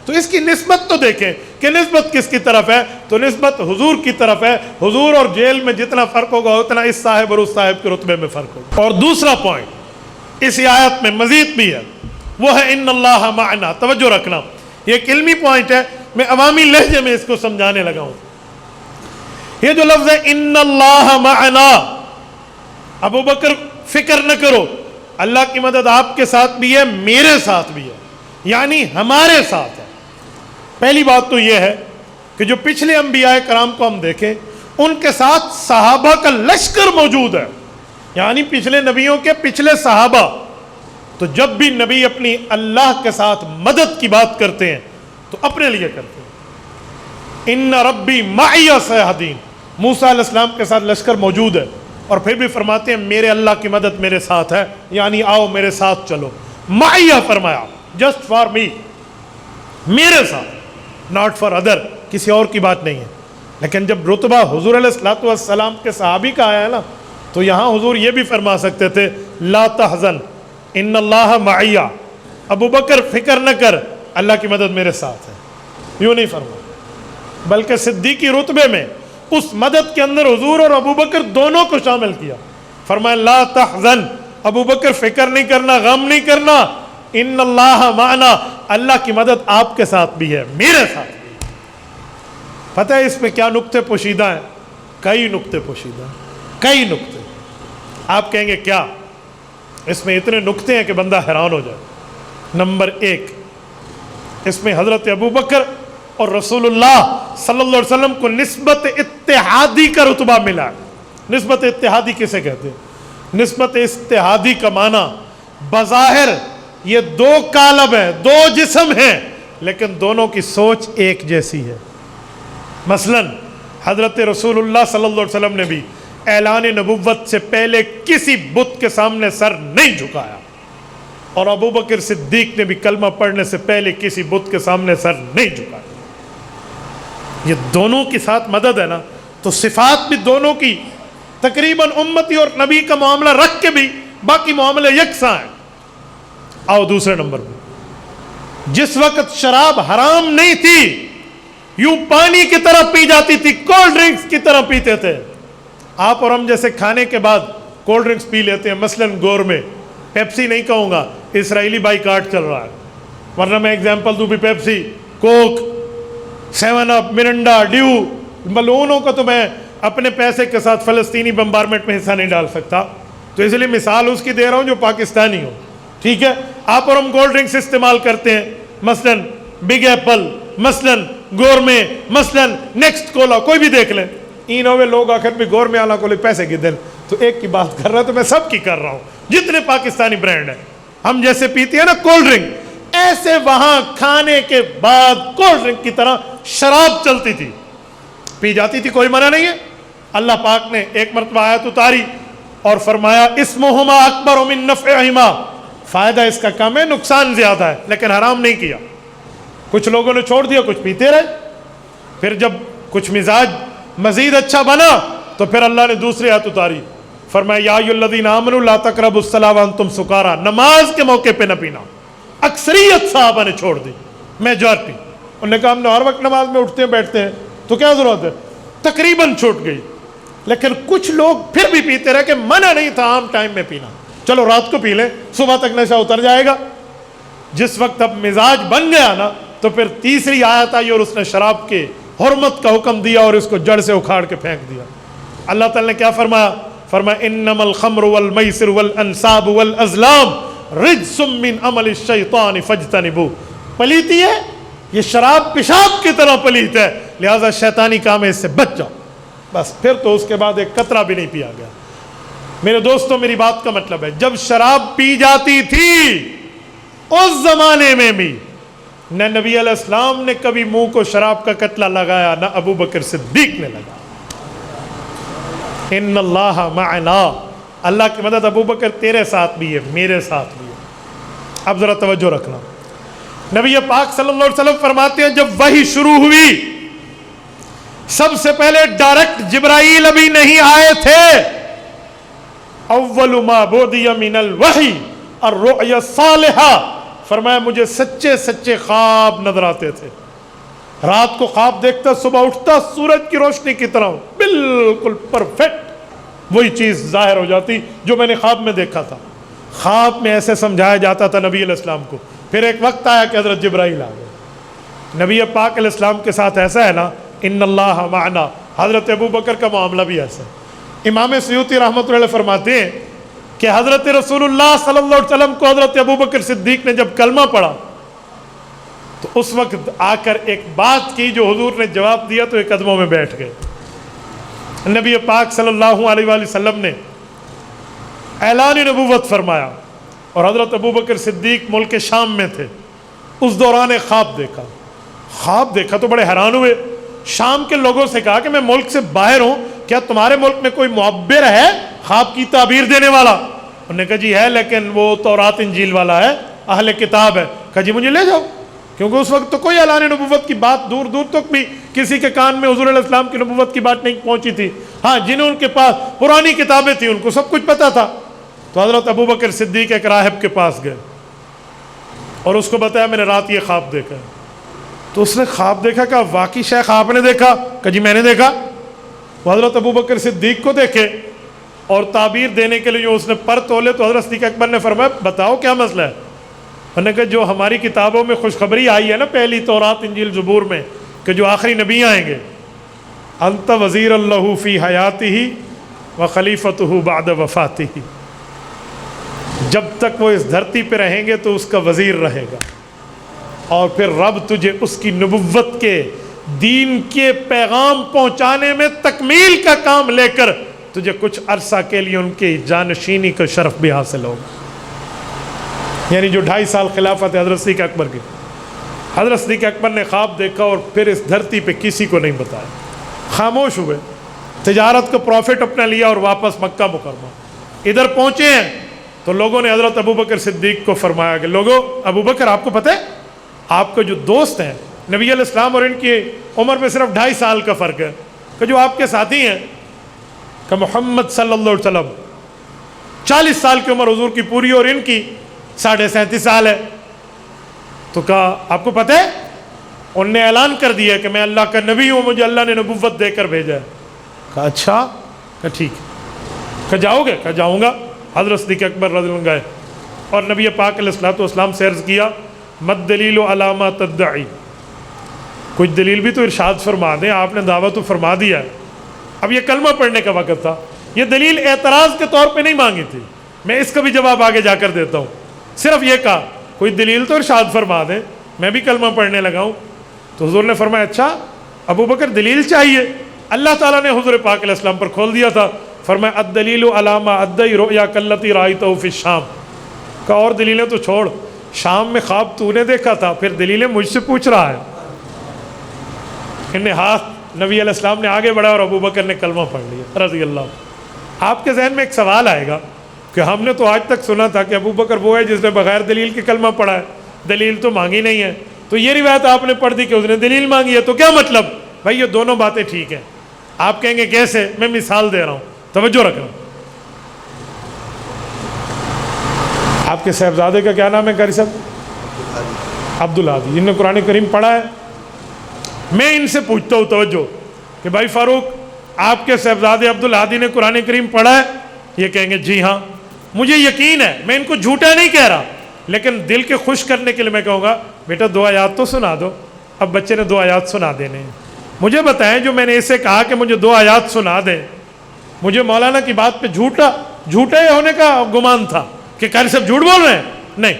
A: تو اس کی نسبت تو دیکھیں کہ نسبت کس کی طرف ہے، تو نسبت حضور کی طرف ہے۔ حضور اور جیل میں جتنا فرق ہوگا اتنا اس صاحب اور اس صاحب کے رتبے میں فرق ہوگا۔ اور دوسرا پوائنٹ اسی آیت میں مزید بھی ہے، وہ ہے ان اللہ معنا۔ توجہ رکھنا، یہ ایک علمی پوائنٹ ہے میں عوامی لہجے میں اس کو سمجھانے لگا ہوں. یہ جو لفظ ہے ان اللہ معنا، ابو بکر فکر نہ کرو، اللہ کی مدد آپ کے ساتھ بھی ہے، میرے ساتھ بھی ہے، یعنی ہمارے ساتھ ہے. پہلی بات تو یہ ہے کہ جو پچھلے انبیاء کرام کو ہم دیکھیں ان کے ساتھ صحابہ کا لشکر موجود ہے، یعنی پچھلے نبیوں کے پچھلے صحابہ. تو جب بھی نبی اپنی اللہ کے ساتھ مدد کی بات کرتے ہیں تو اپنے لیے کرتے ہیں. ان ربی معی سیہدین، موسیٰ علیہ السلام کے ساتھ لشکر موجود ہے اور پھر بھی فرماتے ہیں میرے اللہ کی مدد میرے ساتھ ہے، یعنی آؤ میرے ساتھ چلو. معی فرمایا، جسٹ فار می، میرے ساتھ، ناٹ فار ادر، کسی اور کی بات نہیں ہے. لیکن جب رتبہ حضور علیہ الصلوۃ والسلام کے صحابی کا آیا ہے نا، تو یہاں حضور یہ بھی فرما سکتے تھے لا تحزن ان اللہ معی، ابو بکر فکر نہ کر، اللہ کی مدد میرے ساتھ ہے. یوں نہیں فرما، بلکہ صدیقی رتبے میں اس مدد کے اندر حضور اور ابو بکر دونوں کو شامل کیا. فرمایا لا تحزن، ابو بکر فکر نہیں کرنا، غم نہیں کرنا، ان اللہ معنا، اللہ کی مدد آپ کے ساتھ بھی ہے، میرے ساتھ بھی ہے. پتہ ہے اس میں کیا نقطے پوشیدہ ہیں؟ کئی نقطے پوشیدہ ہیں، کئی نقطے. آپ کہیں گے کیا؟ اس میں اتنے نقطے ہیں کہ بندہ حیران ہو جائے. نمبر ایک، اس میں حضرت ابو بکر اور رسول اللہ صلی اللہ علیہ وسلم کو نسبت اتحادی کا رتبہ ملا ہے. نسبت اتحادی کسے کہتے ہیں؟ نسبت اتحادی کا معنی بظاہر یہ دو کالب ہیں، دو جسم ہیں، لیکن دونوں کی سوچ ایک جیسی ہے. مثلا حضرت رسول اللہ صلی اللہ علیہ وسلم نے بھی اعلان نبوت سے پہلے کسی بت کے سامنے سر نہیں جھکایا، اور ابو بکر صدیق نے بھی کلمہ پڑھنے سے پہلے کسی بت کے سامنے سر نہیں جھکایا. یہ دونوں کے ساتھ مدد ہے نا، تو صفات بھی دونوں کی تقریباً امتی اور نبی کا معاملہ رکھ کے بھی باقی معاملے یکساں ہیں. آؤ دوسرے نمبر پہ، جس وقت شراب حرام نہیں تھی، یوں پانی کی طرح پی جاتی تھی، کولڈ ڈرنکس کی طرح پیتے تھے. آپ اور ہم جیسے کھانے کے بعد کولڈ ڈرنکس پی لیتے ہیں، مثلا گور میں، پیپسی نہیں کہوں گا، اسرائیلی بائیکاٹ چل رہا ہے، ورنہ میں ایگزامپل دوں بھی پیپسی، کوک، 7 اپ، مرنڈا، ڈیو، ملونوں کا تو میں اپنے پیسے کے ساتھ فلسطینی بمبارمنٹ میں حصہ نہیں ڈال سکتا، تو اس لیے مثال اس کی دے رہا ہوں جو پاکستانی ہو. ٹھیک ہے، آپ اور ہم کولڈ ڈرنکس استعمال کرتے ہیں، مثلا بگ ایپل، مثلا گورمے، مثلا نیکسٹ کولا، کوئی بھی دیکھ لیں. اینوے لوگ آخر بھی گورمے والا کو پیسے کی دن، تو ایک کی بات کر رہا ہے تو میں سب کی کر رہا ہوں، جتنے پاکستانی برانڈ ہیں. ہم جیسے پیتے ہیں نا کولڈ ڈرنک، ایسے وہاں کھانے کے بعد کولڈ ڈرنک کی طرح شراب چلتی تھی، پی جاتی تھی، کوئی منع نہیں ہے. اللہ پاک نے ایک مرتبہ آیت اتاری اور فرمایا اسمہما اکبر من نفعہما، فائدہ اس کا کم ہے، نقصان زیادہ ہے، لیکن حرام نہیں کیا. کچھ لوگوں نے چھوڑ دیا، کچھ پیتے رہے. پھر جب کچھ مزاج مزید اچھا بنا تو پھر اللہ نے دوسری آیت اتاری، فرمایا یا ایھا الذین آمنوا لا تقربوا الصلاۃ وانتم سکارا، نماز کے موقع پہ نہ پینا. اکثریت صحابہ نے چھوڑ دی، میجورٹی. انہوں نے کہا ہم نے ہر وقت نماز میں اٹھتے ہیں بیٹھتے ہیں تو کیا ضرورت ہے، تقریباً چھوٹ گئی. لیکن کچھ لوگ پھر بھی پیتے رہے کہ منع نہیں تھا عام ٹائم میں پینا، چلو رات کو پی لیں، صبح تک نشہ اتر جائے گا. جس وقت اب مزاج بن گیا نا، تو پھر تیسری آیت آئی اور اس نے شراب کے حرمت کا حکم دیا اور اس کو جڑ سے اکھاڑ کے پھینک دیا. اللہ تعالیٰ نے کیا فرمایا؟ فرمایا انما الخمر والمیسر والانصاب والازلام رجس من عمل الشیطان فاجتنبوہ. پلیتی ہے یہ، شراب پیشاب کی طرح پلیت ہے، لہذا شیطانی کام ہے، اس سے بچ جاؤ. بس پھر تو اس کے بعد ایک قطرہ بھی نہیں پیا گیا. میرے دوستوں، میری بات کا مطلب ہے جب شراب پی جاتی تھی اس زمانے میں بھی نہ نبی علیہ السلام نے کبھی منہ کو شراب کا قطرہ لگایا، نہ ابو بکر صدیق نے لگایا. ان اللہ معنا، اللہ کی مدد ابو بکر تیرے ساتھ بھی ہے، میرے ساتھ بھی ہے. اب ذرا توجہ رکھنا، نبی پاک صلی اللہ علیہ وسلم فرماتے ہیں جب وحی شروع ہوئی سب سے پہلے ڈائریکٹ جبرائیل ابھی نہیں آئے تھے. اول ما بودی من الوحی الرؤیا الصالحہ، فرمایا مجھے سچے سچے خواب نظر آتے تھے. رات کو خواب دیکھتا، صبح اٹھتا سورج کی روشنی کی طرح بالکل پرفیکٹ وہی چیز ظاہر ہو جاتی جو میں نے خواب میں دیکھا تھا. خواب میں ایسے سمجھایا جاتا تھا نبی علیہ السلام کو. پھر ایک وقت آیا کہ حضرت جبرائیل آ گئے. نبی پاک علیہ السلام کے ساتھ ایسا ہے نا، ان اللہ معنا، حضرت ابو بکر کا معاملہ بھی ایسا ہے۔ امام سیوطی رحمۃ اللہ علیہ فرماتے ہیں کہ حضرت رسول اللہ صلی اللہ علیہ وسلم کو حضرت ابو بکر صدیق نے جب کلمہ پڑھا تو اس وقت آ کر ایک بات کی جو حضور نے جواب دیا تو ایک قدموں میں بیٹھ گئے۔ نبی پاک صلی اللہ علیہ وآلہ وسلم نے اعلان نبوت فرمایا اور حضرت ابو بکر صدیق ملک شام میں تھے۔ اس دوران ایک خواب دیکھا تو بڑے حیران ہوئے۔ شام کے لوگوں سے کہا کہ میں ملک سے باہر ہوں، کیا تمہارے ملک میں کوئی معبر ہے خواب کی تعبیر دینے والا؟ انہوں نے کہا جی ہے، لیکن وہ تورات انجیل والا ہے، اہل کتاب ہے۔ کہا جی مجھے لے جاؤ، کیونکہ اس وقت تو کوئی اعلان نبوت کی بات دور دور تک بھی کسی کے کان میں حضور علیہ السلام کی نبوت کی بات نہیں پہنچی تھی۔ ہاں جنہوں ان کے پاس پرانی کتابیں تھیں ان کو سب کچھ پتا تھا۔ تو حضرت ابو بکر صدیق ایک راہب کے پاس گئے اور اس کو بتایا میں نے رات یہ خواب دیکھا ہے۔ تو اس نے خواب دیکھا کہ واقعی شیخ آپ نے دیکھا؟ کہ جی میں نے دیکھا۔ وہ حضرت ابو بکر صدیق کو دیکھے اور تعبیر دینے کے لیے اس نے پر تولے تو حضرت صدیق اکبر نے فرمایا بتاؤ کیا مسئلہ ہے؟ انہوں نے کہا جو ہماری کتابوں میں خوشخبری آئی ہے نا پہلی تورات انجیل زبور میں کہ جو آخری نبی آئیں گے، انت وزیر اللہ فی حیاتہ و خلیفتہ بعد وفاتہ، جب تک وہ اس دھرتی پہ رہیں گے تو اس کا وزیر رہے گا، اور پھر رب تجھے اس کی نبوت کے دین کے پیغام پہنچانے میں تکمیل کا کام لے کر تجھے کچھ عرصہ کے لیے ان کی جانشینی کا شرف بھی حاصل ہوگا۔ یعنی جو 2.5 سال خلافت حضرت صدیق اکبر کی، حضرت صدیق اکبر نے خواب دیکھا اور پھر اس دھرتی پہ کسی کو نہیں بتایا، خاموش ہوئے، تجارت کا پروفٹ اپنا لیا اور واپس مکہ مکرمہ ادھر پہنچے ہیں تو لوگوں نے حضرت ابو بکر صدیق کو فرمایا کہ لوگوں ابو بکر آپ کو پتہ ہے آپ کے جو دوست ہیں نبی علیہ السلام اور ان کی عمر میں صرف 2.5 سال کا فرق ہے، کہ جو آپ کے ساتھی ہیں کہ محمد صلی اللہ علیہ وسلم 40 سال کی عمر حضور کی پوری اور ان کی 37.5 سال ہے۔ تو کہا آپ کو پتہ ہے؟ انہوں نے اعلان کر دیا کہ میں اللہ کا نبی ہوں، مجھے اللہ نے نبوت دے کر بھیجا ہے۔ کہا اچھا، کہا ٹھیک ہے، کہا جاؤ گے؟ کہا جاؤں گا۔ حضرت صدیق اکبر رضی اللہ عنہ گئے اور نبی پاک علیہ الصلوۃ والسلام سے عرض کیا مد دلیل علی ما تدعی، کچھ دلیل بھی تو ارشاد فرما دیں، آپ نے دعوت تو فرما دیا ہے۔ اب یہ کلمہ پڑھنے کا وقت تھا، یہ دلیل اعتراض کے طور پہ نہیں مانگی تھی، میں اس کا بھی جواب آگے جا کر دیتا ہوں، صرف یہ کہا کوئی دلیل تو ارشاد فرما دیں، میں بھی کلمہ پڑھنے لگا ہوں۔ تو حضور نے فرمایا اچھا ابو بکر دلیل چاہیے؟ اللہ تعالیٰ نے حضور پاک علیہ السلام پر کھول دیا تھا، فرمایا الدلیل علی ما ادعی رؤیا کاللتی رأیتہ فی الشام، کہ اور دلیلیں تو چھوڑ، شام میں خواب تو نے دیکھا تھا، پھر دلیلیں مجھ سے پوچھ رہا ہے۔ انہیں ہاتھ نبی علیہ السلام نے آگے بڑھا اور ابو بکر نے کلمہ پڑھ لیا رضی اللہ۔ آپ کے ذہن میں ایک سوال آئے گا کہ ہم نے تو آج تک سنا تھا کہ ابو بکر وہ ہے جس نے بغیر دلیل کے کلمہ پڑھا ہے، دلیل تو مانگی نہیں ہے، تو یہ روایت آپ نے پڑھ دی کہ اس نے دلیل مانگی ہے، تو کیا مطلب؟ بھائی یہ دونوں باتیں ٹھیک ہیں۔ آپ کہیں گے کیسے؟ میں مثال دے رہا ہوں، توجہ رکھنا۔ آپ کے صاحبزادے کا کیا نام ہے قاری صاحب؟ عبدالہادی، جن نے قرآن کریم پڑھا ہے۔ میں ان سے پوچھتا ہوں توجہ کہ بھائی فاروق آپ کے صاحبزادے عبدالہادی نے قرآن کریم پڑھا ہے؟ یہ کہیں گے جی ہاں۔ مجھے یقین ہے، میں ان کو جھوٹا نہیں کہہ رہا، لیکن دل کے خوش کرنے کے لیے میں کہوں گا بیٹا 2 آیات تو سنا دو۔ اب بچے نے 2 آیات سنا دینے ہیں، مجھے بتائیں جو میں نے اسے کہا کہ مجھے 2 آیات سنا دیں، مجھے مولانا کی بات پہ جھوٹے ہونے کا گمان تھا کہ قاری صاحب جھوٹ بول رہے ہیں؟ نہیں،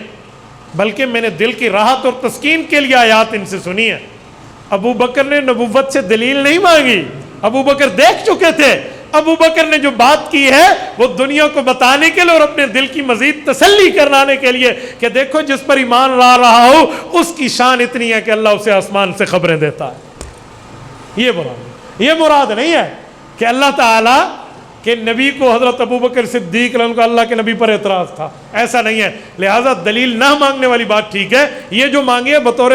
A: بلکہ میں نے دل کی راحت اور تسکین کے لیے آیات ان سے سنی ہے۔ ابو بکر نے نبوت سے دلیل نہیں مانگی، ابو بکر دیکھ چکے تھے۔ ابو بکر نے جو بات کی ہے وہ دنیا کو بتانے کے لیے اور اپنے دل کی مزید تسلی کروانے کے لیے کہ دیکھو جس پر ایمان لا رہا ہو اس کی شان اتنی ہے کہ اللہ اسے آسمان سے خبریں دیتا ہے۔ یہ مراد نہیں ہے کہ اللہ تعالیٰ کہ نبی کو حضرت ابو بکر صدیق رضی اللہ عنہ کو اللہ کے نبی پر اعتراض تھا، ایسا نہیں ہے۔ لہٰذا دلیل نہ مانگنے والی بات ٹھیک ہے، یہ جو مانگی ہے بطور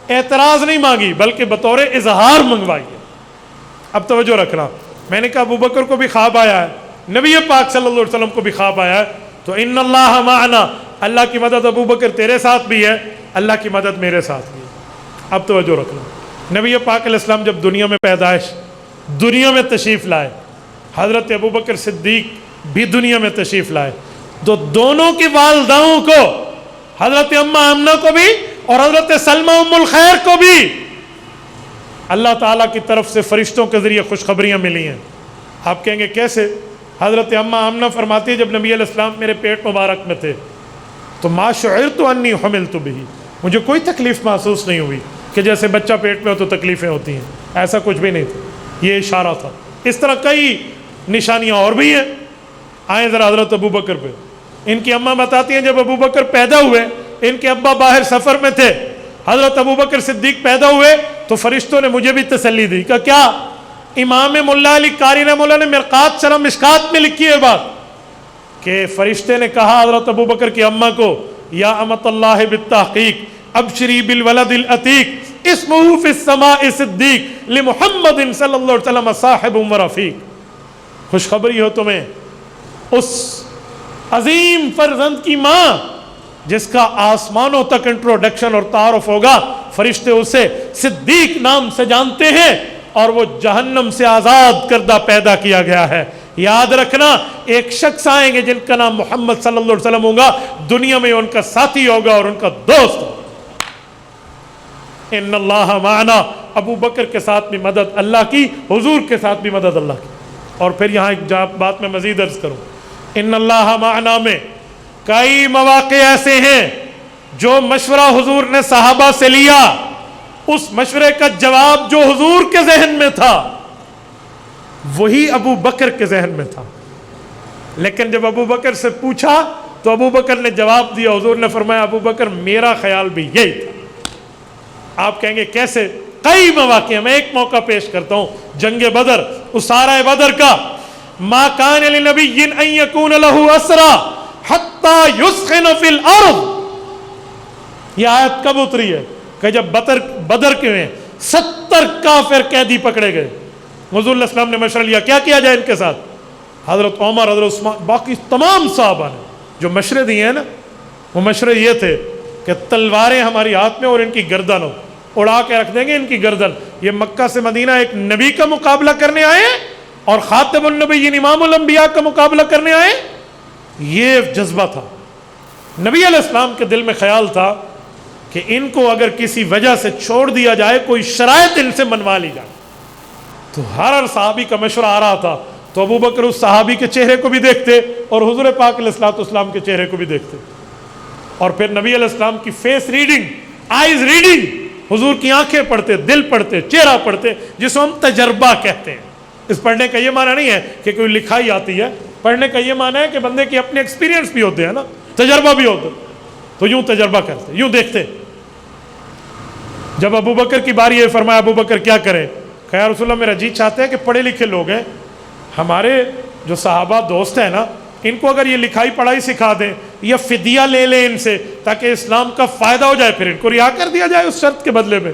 A: اعتراض نہیں مانگی بلکہ بطور اظہار منگوائی ہے۔ اب توجہ رکھنا، میں نے کہا ابو بکر کو بھی خواب آیا ہے، نبی پاک صلی اللہ علیہ وسلم کو بھی خواب آیا ہے، تو ان اللہ معنا، اللہ کی مدد ابو بکر تیرے ساتھ بھی ہے، اللہ کی مدد میرے ساتھ بھی ہے۔ اب توجہ رکھنا، نبی پاک علیہ السلام جب دنیا میں پیدائش، دنیا میں تشریف لائے، حضرت ابو بکر صدیق بھی دنیا میں تشریف لائے، تو دونوں کی والداؤں کو، حضرت اماں آمنہ کو بھی اور حضرت سلمہ ام الخیر کو بھی اللہ تعالیٰ کی طرف سے فرشتوں کے ذریعے خوشخبریاں ملی ہیں۔ آپ کہیں گے کیسے؟ حضرت اماں آمنہ فرماتی ہے جب نبی علیہ السلام میرے پیٹ مبارک میں تھے تو ما شعرت انی حملت بہ، مجھے کوئی تکلیف محسوس نہیں ہوئی کہ جیسے بچہ پیٹ میں ہو تو تکلیفیں ہوتی ہیں، ایسا کچھ بھی نہیں تھا، یہ اشارہ تھا۔ اس طرح کئی نشانیاں اور بھی ہیں۔ آئیں ذرا حضرت ابو بکر پہ، ان کی اماں بتاتی ہیں جب ابو بکر پیدا ہوئے ان کے ابا باہر سفر میں تھے، حضرت ابو بکر صدیق پیدا ہوئے تو فرشتوں نے مجھے بھی تسلی دی کہ کیا؟ امام ملا علی قاری رحمہ اللہ نے مرقات شرح مشکات میں لکھی ہے بات کہ فرشتے نے کہا حضرت ابو بکر کی اماں کو، یا امت اللہ بالتحقیق ابشری بالولد العتیق اسمہ فی السماء صدیق لمحمد صلی اللہ علیہ وسلم صاحب و رفیق، خوشخبری ہو تمہیں اس عظیم فرزند کی ماں جس کا آسمانوں تک انٹروڈکشن اور تعارف ہوگا، فرشتے اسے صدیق نام سے جانتے ہیں اور وہ جہنم سے آزاد کردہ پیدا کیا گیا ہے۔ یاد رکھنا ایک شخص آئیں گے جن کا نام محمد صلی اللہ علیہ وسلم ہوگا، دنیا میں ان کا ساتھی ہوگا اور ان کا دوست ہوگا۔ ان اللہ معنا، ابو بکر کے ساتھ بھی مدد اللہ کی، حضور کے ساتھ بھی مدد اللہ کی۔ اور پھر یہاں ایک بات میں مزید عرض کروں، ان اللہ معنا میں کئی مواقع ایسے ہیں جو مشورہ حضور نے صحابہ سے لیا، اس مشورے کا جواب جو حضور کے ذہن میں تھا وہی ابو بکر کے ذہن میں تھا، لیکن جب ابو بکر سے پوچھا تو ابو بکر نے جواب دیا، حضور نے فرمایا ابو بکر میرا خیال بھی یہی تھا۔ آپ کہیں گے کیسے؟ کئی مواقع، میں ایک موقع پیش کرتا ہوں، جنگ بدر، اسارہ بدر کا، ما کان لنبی ان یکون لہ اسرا حتی یسخن فی الارض، یہ آیت کب اتری ہے؟ کہ جب بدر کے میں 70 کافر قیدی پکڑے گئے، حضور علیہ السلام نے مشورہ لیا کیا کیا جائے ان کے ساتھ؟ حضرت عمر، حضرت عثمان، باقی تمام صحابہ نے جو مشورے دیے ہیں نا، وہ مشورے یہ تھے کہ تلواریں ہماری ہاتھ میں اور ان کی گردن ہو، اڑا کے رکھ دیں گے ان کی گردن۔ یہ مکہ سے مدینہ ایک نبی کا مقابلہ کرنے آئے اور خاتم النبیین امام الانبیاء کا مقابلہ کرنے آئے، یہ جذبہ تھا۔ نبی علیہ السلام کے دل میں خیال تھا کہ ان کو اگر کسی وجہ سے چھوڑ دیا جائے، کوئی شرائط ان سے منوا لی جائے، تو ہر صحابی کا مشورہ آ رہا تھا تو ابو بکر اس صحابی کے چہرے کو بھی دیکھتے اور حضور پاک علیہ الصلوۃ والسلام کے چہرے کو بھی دیکھتے، اور پھر نبی علیہ السلام کی فیس ریڈنگ، آئیز ریڈنگ، حضور کی آنکھیں پڑھتے، دل پڑھتے، چہرہ پڑھتے، جس کو ہم تجربہ کہتے ہیں۔ اس پڑھنے کا یہ معنی نہیں ہے کہ کوئی لکھائی آتی ہے، پڑھنے کا یہ معنی ہے کہ بندے کے اپنے ایکسپیرینس بھی ہوتے ہیں نا، تجربہ بھی ہوتا، تو یوں تجربہ کرتے، یوں دیکھتے۔ جب ابو بکر کی باری ہے، فرمایا ابو بکر کیا کریں؟ کہ یا رسول اللہ میرا جی چاہتے ہیں کہ پڑھے لکھے لوگ ہیں، ہمارے جو صحابہ دوست ہیں نا، ان کو اگر یہ لکھائی پڑھائی سکھا دیں یا فدیہ لے لیں ان سے تاکہ اسلام کا فائدہ ہو جائے، پھر ان کو رہا کر دیا جائے اس شرط کے بدلے میں۔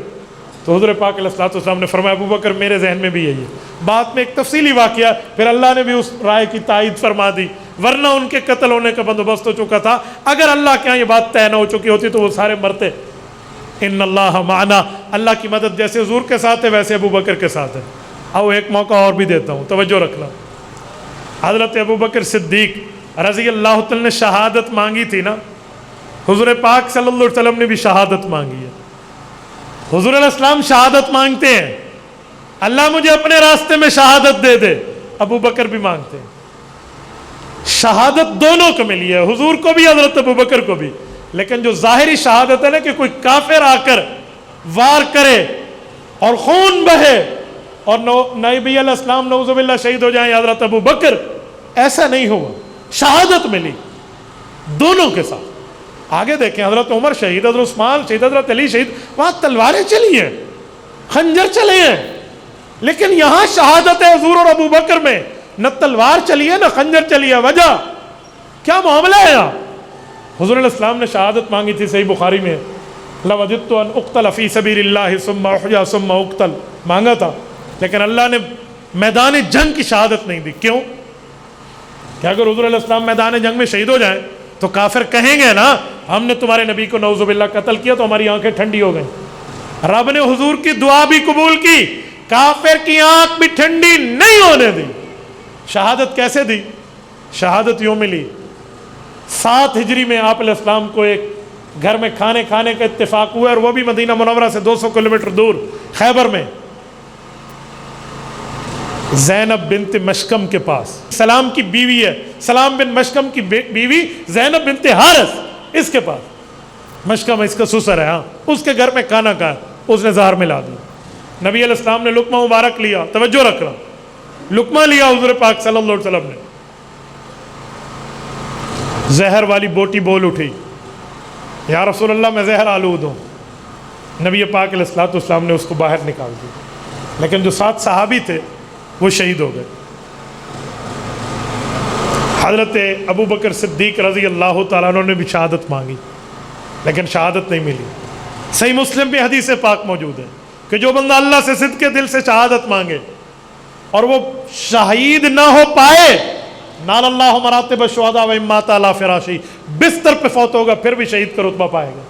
A: تو حضور پاک علیہ الصلوۃ والسلام نے فرمایا ابو بکر میرے ذہن میں بھی یہی ہے۔ بعد میں ایک تفصیلی واقعہ، پھر اللہ نے بھی اس رائے کی تائید فرما دی، ورنہ ان کے قتل ہونے کا بندوبست ہو چکا تھا۔ اگر اللہ کے یہاں یہ بات طے نہ ہو چکی ہوتی تو وہ سارے مرتے۔ ان اللہ معنا، اللہ کی مدد جیسے حضور کے ساتھ ہے ویسے ابو بکر کے ساتھ ہے۔ آؤ ایک موقع اور بھی دیتا ہوں، توجہ رکھنا۔ حضرت ابو بکر صدیق رضی اللہ تعالیٰ نے شہادت مانگی تھی نا، حضور پاک صلی اللہ علیہ وسلم نے بھی شہادت مانگی ہے۔ حضور علیہ السلام شہادت مانگتے ہیں، اللہ مجھے اپنے راستے میں شہادت دے دے، ابو بکر بھی مانگتے ہیں۔ شہادت دونوں کو ملی ہے، حضور کو بھی حضرت ابو بکر کو بھی، لیکن جو ظاہری شہادت ہے نا کہ کوئی کافر آ کر وار کرے اور خون بہے اور نبی علیہ السلام نعوذ باللہ شہید ہو جائیں حضرت ابو بکر، ایسا نہیں ہوا، شہادت ملی دونوں کے ساتھ۔ آگے دیکھیں، حضرت عمر شہید، حضرت عثمان شہید، حضرت علی شہید، وہاں تلواریں چلی ہیں، خنجر چلے ہیں، لیکن یہاں شہادت ہے حضور اور ابو بکر میں، نہ تلوار چلی ہے نہ خنجر چلی ہے۔ وجہ کیا معاملہ ہے یہاں؟ حضور علیہ السلام نے شہادت مانگی تھی، صحیح بخاری میں، لَوَجِدْتُ أَنْ أُقْتَلَ فِي سَبِيلِ اللَّهِ ثُمَّ أُحْيَا ثُمَّ أُقْتَلْ مانگا تھا، لیکن اللہ نے میدان جنگ کی شہادت نہیں دی۔ کیوں؟ کہ اگر حضور علیہ السلام میدان جنگ میں شہید ہو جائیں تو کافر کہیں گے نا ہم نے تمہارے نبی کو نعوذ باللہ قتل کیا تو ہماری آنکھیں ٹھنڈی ہو گئیں۔ رب نے حضور کی دعا بھی قبول کی، کافر کی آنکھ بھی ٹھنڈی نہیں ہونے دی۔ شہادت کیسے دی؟ شہادت یوں ملی، 7 ہجری میں آپ علیہ السلام کو ایک گھر میں کھانے کا اتفاق ہوا، اور وہ بھی مدینہ منورہ سے 200 کلومیٹر دور خیبر میں، زینب بنت مشکم کے پاس، سلام کی بیوی ہے، سلام بن مشکم کی بیوی زینب بنت حارث، اس کے پاس، مشکم اس کا سسر ہے، ہاں اس کے گھر میں کھانا کھایا، اس نے زہر ملا دیا۔ نبی علیہ السلام نے لقمہ مبارک لیا، توجہ رکھنا، لقمہ لیا حضور پاک صلی اللہ علیہ وسلم نے، زہر والی بوٹی بول اٹھی، یا رسول اللہ میں زہر آلود ہوں۔ نبی پاک علیہ السلام نے اس کو باہر نکال دیا، لیکن جو 7 صحابی تھے وہ شہید ہو گئے۔ حضرت ابو بکر صدیق رضی اللہ تعالیٰ عنہ نے بھی شہادت مانگی، لیکن شہادت نہیں ملی۔ صحیح مسلم بھی حدیث پاک موجود ہے کہ جو بندہ اللہ سے صدق کے دل سے شہادت مانگے اور وہ شہید نہ ہو پائے، نال اللہ مراتب الشہداء و مات علی فراشی، بستر پہ فوت ہوگا پھر بھی شہید کا رتبہ پائے گا۔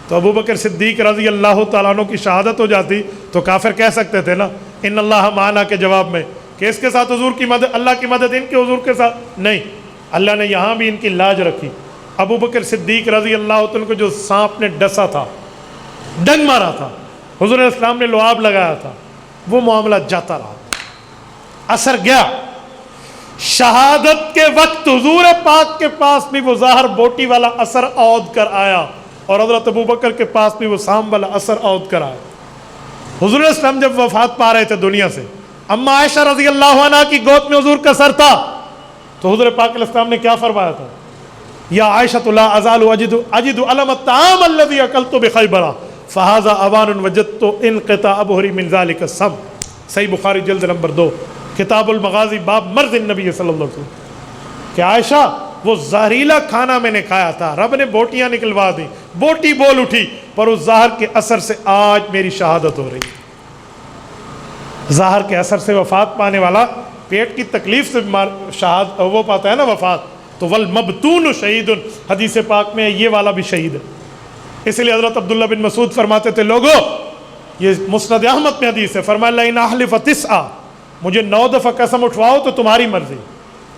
A: تو ابو بکر صدیق رضی اللہ تعالیٰ عنہ کی شہادت ہو جاتی تو کافر کہہ سکتے تھے نا ان اللہ معنا کے جواب میں کہ اس کے ساتھ حضور کی مدد، اللہ کی مدد ان کے حضور کے ساتھ نہیں، اللہ نے یہاں بھی ان کی لاج رکھی۔ ابو بکر صدیق رضی اللہ تعالیٰ کو جو سانپ نے ڈسا تھا، ڈنگ مارا تھا، حضور علیہ السلام نے لعاب لگایا تھا، وہ معاملہ جاتا رہا، اثر گیا۔ شہادت کے وقت حضور پاک کے پاس بھی وہ ظاہر بوٹی والا اثر عود کر آیا، اور حضرت ابو بکر کے پاس بھی وہ سام والا اثر عود کر آیا۔ حضور علیہ السلام جب وفات پا رہے تھے دنیا سے، اما عائشہ رضی اللہ عنہ کی گود میں حضور کا سر تھا، تو حضور پاک علیہ السلام نے کیا فرمایا تھا؟ یا عائشہ لا ازال اجد علم الطعام الذي اکلت بخیبر فهذا اوان وجدت انقطاع ابهری من ذلك السم۔ صحیح بخاری جلد نمبر 2 کتاب المغازی باب مرض النبی صلی اللہ علیہ وسلم کہ عائشہ وہ زہریلا کھانا میں نے کھایا تھا، رب نے بوٹیاں نکلوا دی، بوٹی بول اٹھی، پر اس زہر کے اثر سے آج میری شہادت ہو رہی ہے۔ زہر کے اثر سے وفات پانے والا پیٹ کی تکلیف سے شہادت وہ پاتا ہے نا وفات، تو والمبتون شہید، حدیث پاک میں یہ والا بھی شہید ہے۔ اس لیے حضرت عبداللہ بن مسعود فرماتے تھے لوگو، یہ مسند احمد میں حدیث ہے، فرمایا لئن احلف تسعا، مجھے 9 دفعہ قسم اٹھواؤ تو تمہاری مرضی،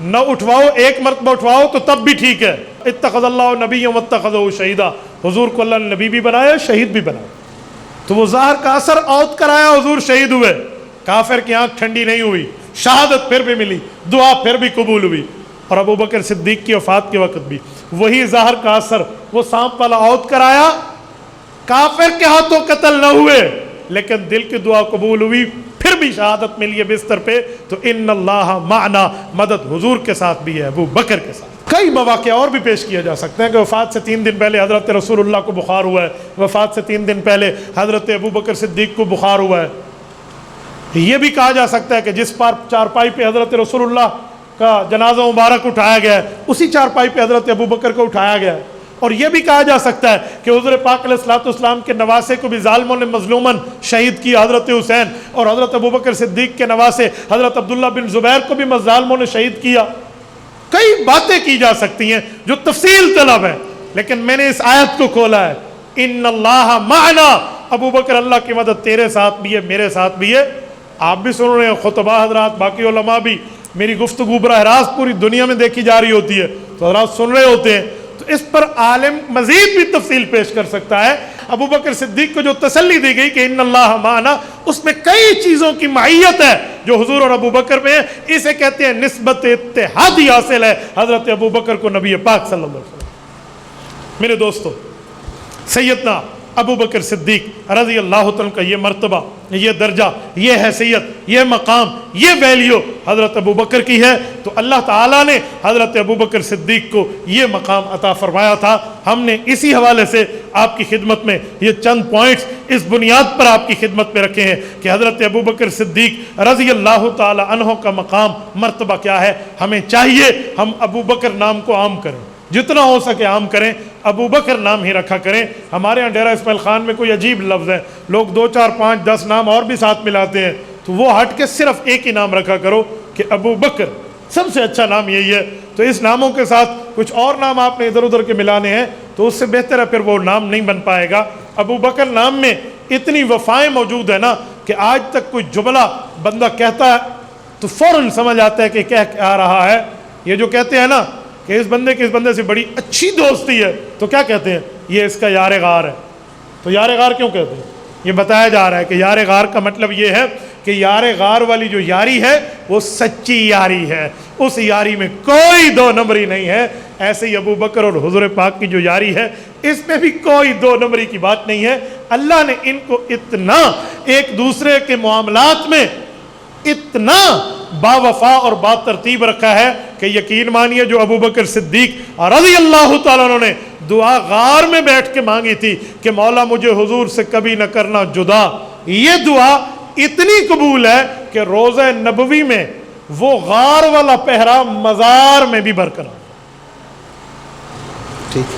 A: نہ اٹھواؤ 1 مرتبہ اٹھواؤ تو تب بھی ٹھیک ہے۔ اتخذ اللہ نبی واتخذہ شہیدا، حضور کو اللہ نے نبی بھی بنایا، شہید بھی بنایا۔ تو وہ زہر کا اثر عود کرایا، حضور شہید ہوئے، کافر کی آنکھ ٹھنڈی نہیں ہوئی، شہادت پھر بھی ملی، دعا پھر بھی قبول ہوئی۔ اور ابو بکر صدیق کی وفات کے وقت بھی وہی زہر کا اثر وہ سانپ والا عود کرایا، کافر کے ہاتھوں قتل نہ ہوئے لیکن دل کی دعا قبول ہوئی، پھر بھی شہادت ملی ہے بستر پہ۔ تو ان اللہ معنا، مدد حضور کے ساتھ بھی ہے، ابو بکر کے ساتھ۔ کئی مواقع اور بھی پیش کیا جا سکتے ہیں کہ وفات سے 3 دن پہلے حضرت رسول اللہ کو بخار ہوا ہے، وفات سے 3 دن پہلے حضرت ابو بکر صدیق کو بخار ہوا ہے۔ یہ بھی کہا جا سکتا ہے کہ جس پر چارپائی پہ حضرت رسول اللہ کا جنازہ مبارک اٹھایا گیا ہے، اسی چارپائی پہ حضرت ابو بکر کو اٹھایا گیا ہے۔ اور یہ بھی کہا جا سکتا ہے کہ حضور پاک علیہ الصلوۃ والسلام کے نواسے کو بھی ظالموں نے مظلوماً شہید کیا، حضرت حسین، اور حضرت ابو بکر صدیق کے نواسے حضرت عبداللہ بن زبیر کو بھی ظالموں نے شہید کیا۔ کئی باتیں کی جا سکتی ہیں جو تفصیل طلب ہے، لیکن میں نے اس آیت کو کھولا ہے، ان اللہ معنا، ابو بکر اللہ کی مدد تیرے ساتھ بھی ہے، میرے ساتھ بھی ہے۔ آپ بھی سن رہے ہیں، خطبہ حضرات، باقی علماء بھی، میری گفتگو براہ راست پوری دنیا میں دیکھی جا رہی ہوتی ہے تو حضرات سن رہے ہوتے ہیں، تو اس پر عالم مزید بھی تفصیل پیش کر سکتا ہے۔ ابو بکر صدیق کو جو تسلی دی گئی کہ ان اللہ معنا، اس میں کئی چیزوں کی معیت ہے جو حضور اور ابو بکر میں ہے، اسے کہتے ہیں نسبت اتحادی حاصل ہے حضرت ابو بکر کو نبی پاک صلی اللہ علیہ وسلم۔ میرے دوستو، سیدنا ابو بکر صدیق رضی اللہ تعالیٰ کا یہ مرتبہ، یہ درجہ، یہ حیثیت، یہ مقام، یہ ویلیو حضرت ابو بکر کی ہے، تو اللہ تعالیٰ نے حضرت ابو بکر صدیق کو یہ مقام عطا فرمایا تھا۔ ہم نے اسی حوالے سے آپ کی خدمت میں یہ چند پوائنٹس اس بنیاد پر آپ کی خدمت میں رکھے ہیں کہ حضرت ابو بکر صدیق رضی اللہ تعالی عنہ کا مقام، مرتبہ کیا ہے۔ ہمیں چاہیے ہم ابو بکر نام کو عام کریں، جتنا ہو سکے عام کریں، ابو بکر نام ہی رکھا کریں۔ ہمارے یہاں ڈیرہ اسماعیل خان میں کوئی عجیب لفظ ہے، لوگ 2 4 5 10 نام اور بھی ساتھ ملاتے ہیں، تو وہ ہٹ کے صرف ایک ہی نام رکھا کرو کہ ابو بکر، سب سے اچھا نام یہی ہے۔ تو اس ناموں کے ساتھ کچھ اور نام آپ نے ادھر ادھر کے ملانے ہیں تو اس سے بہتر ہے پھر وہ نام نہیں بن پائے گا۔ ابو بکر نام میں اتنی وفائیں موجود ہیں نا کہ آج تک کوئی جملہ بندہ کہتا ہے تو فوراً سمجھ آتا ہے کہ کہہ آ رہا ہے۔ یہ جو کہتے ہیں نا کہ اس بندے کی اس بندے سے بڑی اچھی دوستی ہے، تو کیا کہتے ہیں؟ یہ اس کا یار غار ہے۔ تو یار غار کیوں کہتے ہیں؟ یہ بتایا جا رہا ہے کہ یار غار کا مطلب یہ ہے کہ یار غار والی جو یاری ہے وہ سچی یاری ہے، اس یاری میں کوئی دو نمبری نہیں ہے۔ ایسے ہی ابو بکر اور حضور پاک کی جو یاری ہے اس میں بھی کوئی دو نمبری کی بات نہیں ہے۔ اللہ نے ان کو اتنا ایک دوسرے کے معاملات میں اتنا باوفا اور با ترتیب رکھا ہے کہ یقین مانیے جو ابو بکر صدیق رضی اللہ تعالیٰ عنہ نے دعا غار میں بیٹھ کے مانگی تھی کہ مولا مجھے حضور سے کبھی نہ کرنا جدا، یہ دعا اتنی قبول ہے کہ روضہ نبوی میں وہ غار والا پہرا مزار میں بھی برقرار۔ ٹھیک،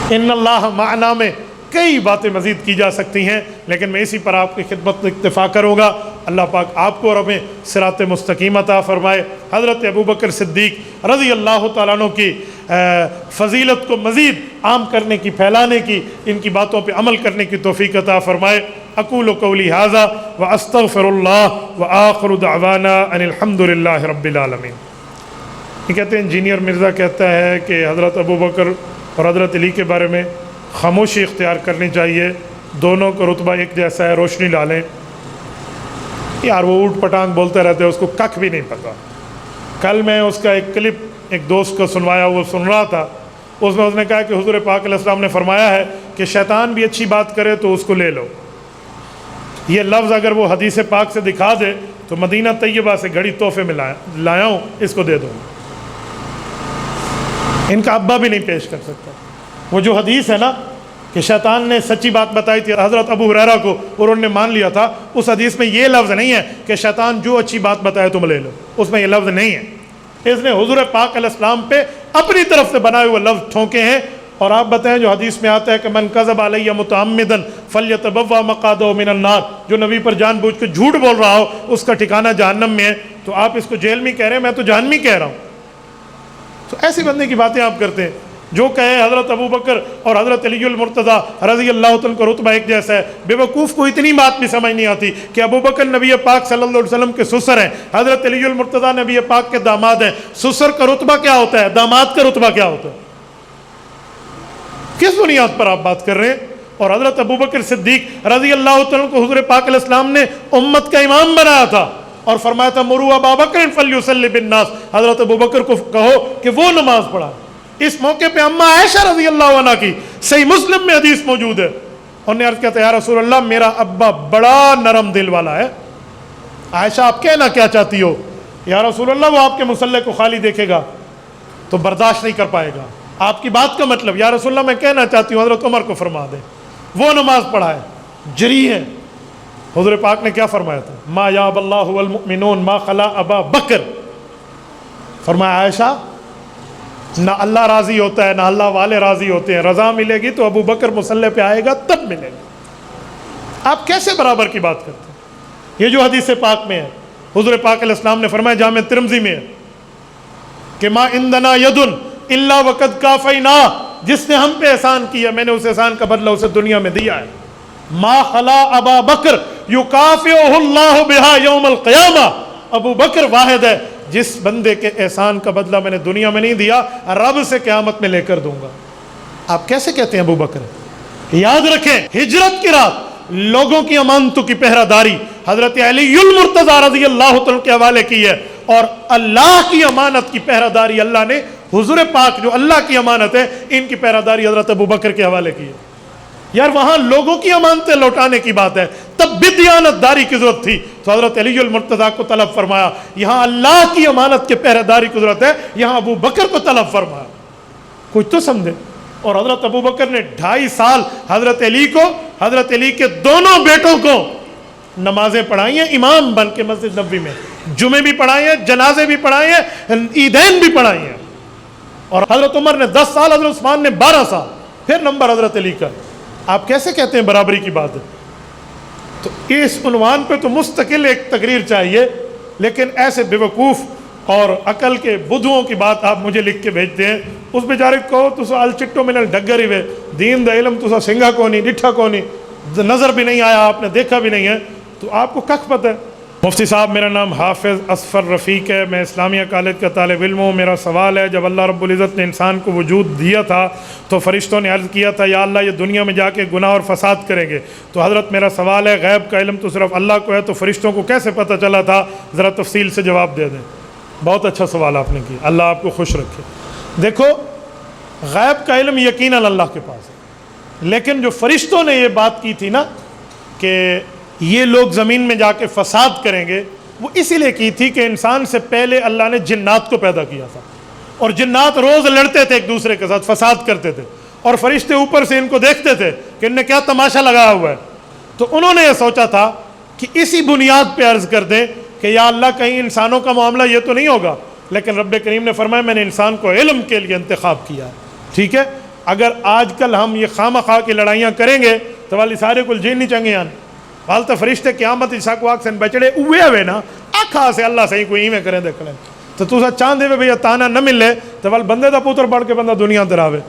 A: ان اللہ معنا میں کئی باتیں مزید کی جا سکتی ہیں، لیکن میں اسی پر آپ کی خدمت میں اکتفا کروں گا۔ اللہ پاک آپ کو اور ہمیں صراط مستقیم عطا فرمائے۔ حضرت ابو بکر صدیق رضی اللہ تعالیٰ عنہ کی فضیلت کو مزید عام کرنے کی، پھیلانے کی، ان کی باتوں پہ عمل کرنے کی توفیق عطا فرمائے۔ اقول قولی ھذا واستغفر اللہ وآخر دعوانا ان الحمد للہ رب العالمین۔ یہ کہتے ہیں انجینئر مرزا کہتا ہے کہ حضرت ابو بکر اور حضرت علی کے بارے میں خاموشی اختیار کرنی چاہیے، دونوں کا رتبہ ایک جیسا ہے، روشنی ڈالیں۔ یار وہ اوٹ پٹانگ بولتے رہتے ہیں، اس کو ککھ بھی نہیں پتہ۔ کل میں اس کا ایک کلپ ایک دوست کو سنوایا، وہ سن رہا تھا، اس میں اس نے کہا کہ حضور پاک علیہ السلام نے فرمایا ہے کہ شیطان بھی اچھی بات کرے تو اس کو لے لو۔ یہ لفظ اگر وہ حدیث پاک سے دکھا دے تو مدینہ طیبہ سے گھڑی تحفے میں لایا ہوں، اس کو دے دوں۔ ان کا ابا بھی نہیں پیش کر سکتا۔ وہ جو حدیث ہے نا کہ شیطان نے سچی بات بتائی تھی حضرت ابو ہریرہ کو اور انہوں نے مان لیا تھا، اس حدیث میں یہ لفظ نہیں ہے کہ شیطان جو اچھی بات بتائے تم لے لو، اس میں یہ لفظ نہیں ہے۔ اس نے حضور پاک علیہ السلام پہ اپنی طرف سے بنائے ہوئے لفظ ٹھونکے ہیں۔ اور آپ بتائیں جو حدیث میں آتا ہے کہ من کذب علی متعمدا فلیتبوأ مقعدہ من النار، جو نبی پر جان بوجھ کے جھوٹ بول رہا ہو اس کا ٹھکانہ جہنم میں ہے، تو آپ اس کو جیل میں کہہ رہے ہیں، میں تو جہنمی کہہ رہا ہوں۔ تو ایسی بندے کی باتیں آپ کرتے ہیں۔ جو کہے حضرت ابو بکر اور حضرت علی المرتضیٰ رضی اللہ عنہ کا رتبہ ایک جیسا ہے، بے وقوف کو اتنی بات بھی سمجھ نہیں آتی کہ ابو بکر نبی پاک صلی اللہ علیہ وسلم کے سسر ہیں، حضرت علی المرتضیٰ نبی پاک کے داماد ہیں۔ سسر کا رتبہ کیا ہوتا ہے، داماد کا رتبہ کیا ہوتا ہے؟ کس بنیاد پر آپ بات کر رہے ہیں؟ اور حضرت ابو بکر صدیق رضی اللہ عنہ کو حضور پاک علیہ السلام نے امت کا امام بنایا تھا اور فرمایا تھا مروا ابا بکر فلیصلی بالناس، حضرت ابو بکر کو کہو کہ وہ نماز پڑھائے۔ اس موقع پہ اماں عائشہ رضی اللہ عنہ کی صحیح مسلم میں حدیث موجود ہے، انہوں نے عرض کیا تھا یا رسول اللہ میرا ابا بڑا نرم دل والا ہے۔ عائشہ آپ کہنا کیا چاہتی ہو؟ یا رسول اللہ وہ آپ کے مصلی کو خالی دیکھے گا تو برداشت نہیں کر پائے گا۔ آپ کی بات کا مطلب یا رسول اللہ میں کہنا چاہتی ہوں حضرت عمر کو فرما دیں وہ نماز پڑھائے، جری ہے۔ حضور پاک نے کیا فرمایا تھا؟ ما یاب اللہ والمؤمنون ما خلا ابا بکر، فرمایا عائشہ نہ اللہ راضی ہوتا ہے نہ اللہ والے راضی ہوتے ہیں، رضا ملے گی تو ابو بکر مصلی پہ آئے گا تب ملے گا۔ آپ کیسے برابر کی بات کرتے ہیں؟ یہ جو حدیث پاک میں ہے حضور پاک علیہ السلام نے فرمایا جامع ترمذی میں ہے کہ ما عندنا یدن الا وقد کافینا، جس نے ہم پہ احسان کیا میں نے اس احسان کا بدلہ اسے دنیا میں دیا ہے۔ ما خلا ابا بکر یکافئہ اللہ بہا یوم القیامہ، ابو بکر واحد ہے جس بندے کے احسان کا بدلہ میں نے دنیا میں نہیں دیا رب سے قیامت میں لے کر دوں گا۔ آپ کیسے کہتے ہیں ابو بکر؟ یاد رکھیں ہجرت کی رات لوگوں کی امانتوں کی پہرہ داری حضرت علی المرتضیٰ رضی اللہ عنہ کے حوالے کی ہے، اور اللہ کی امانت کی پہرہ داری اللہ نے حضور پاک جو اللہ کی امانت ہے ان کی پہرہ داری حضرت ابو بکر کے حوالے کی ہے۔ یار وہاں لوگوں کی امانتیں لوٹانے کی بات ہے، تب بھی دیانت داری کی ضرورت تھی تو حضرت علی المرتضیٰ کو طلب فرمایا۔ یہاں اللہ کی امانت کے پہرہ داری کی ضرورت ہے، یہاں ابو بکر کو طلب فرمایا۔ کچھ تو سمجھے۔ اور حضرت ابو بکر نے 2.5 سال حضرت علی کو، حضرت علی کے دونوں بیٹوں کو نمازیں پڑھائی ہیں امام بن کے مسجد نبوی میں، جمعے بھی پڑھائے ہیں، جنازے بھی پڑھائے ہیں، عیدین بھی پڑھائی ہیں۔ اور حضرت عمر نے 10 سال، حضرت عثمان نے 12 سال، پھر نمبر حضرت علی کا۔ آپ کیسے کہتے ہیں برابری کی بات ہے؟ تو اس عنوان پہ تو مستقل ایک تقریر چاہیے، لیکن ایسے بیوقوف اور عقل کے بدھوؤں کی بات آپ مجھے لکھ کے بھیجتے ہیں۔ اس بیچارے کو تسا الچٹو ملل ڈگری وے دین دا علم تسا سنگھا کو نہیں ڈٹھا کو نہیں، نظر بھی نہیں آیا، آپ نے دیکھا بھی نہیں ہے، تو آپ کو ککھ پتہ ہے؟ مفتی صاحب میرا نام حافظ اصفر رفیق ہے، میں اسلامیہ کالج کا طالب علم ہوں۔ میرا سوال ہے، جب اللہ رب العزت نے انسان کو وجود دیا تھا تو فرشتوں نے عرض کیا تھا یا اللہ یہ دنیا میں جا کے گناہ اور فساد کریں گے، تو حضرت میرا سوال ہے غیب کا علم تو صرف اللہ کو ہے، تو فرشتوں کو کیسے پتہ چلا تھا؟ ذرا تفصیل سے جواب دے دیں۔ بہت اچھا سوال آپ نے کیا، اللہ آپ کو خوش رکھے۔ دیکھو غیب کا علم یقیناً اللہ کے پاس ہے، لیکن جو فرشتوں نے یہ بات کی تھی نا کہ یہ لوگ زمین میں جا کے فساد کریں گے، وہ اسی لیے کی تھی کہ انسان سے پہلے اللہ نے جنات کو پیدا کیا تھا، اور جنات روز لڑتے تھے ایک دوسرے کے ساتھ، فساد کرتے تھے، اور فرشتے اوپر سے ان کو دیکھتے تھے کہ ان نے کیا تماشا لگایا ہوا ہے۔ تو انہوں نے یہ سوچا تھا کہ اسی بنیاد پہ عرض کر دیں کہ یا اللہ کہیں انسانوں کا معاملہ یہ تو نہیں ہوگا، لیکن رب کریم نے فرمایا میں نے انسان کو علم کے لیے انتخاب کیا ہے۔ ٹھیک ہے، اگر آج کل ہم یہ خواہ کی لڑائیاں کریں گے تو والی سارے کل جین نہیں چنگے آن حالت فرشتے قیامت عیسیٰ کو آگ سے بچڑے اوے ہوئے نا آکھا سے اللہ صحیح کوئی میں کریں دے کھڑے تو تو سا چاندے میں بھئی تانا نہ ملے تو وال بندے دا پوتر بڑھ کے بندہ دنیا در آوے۔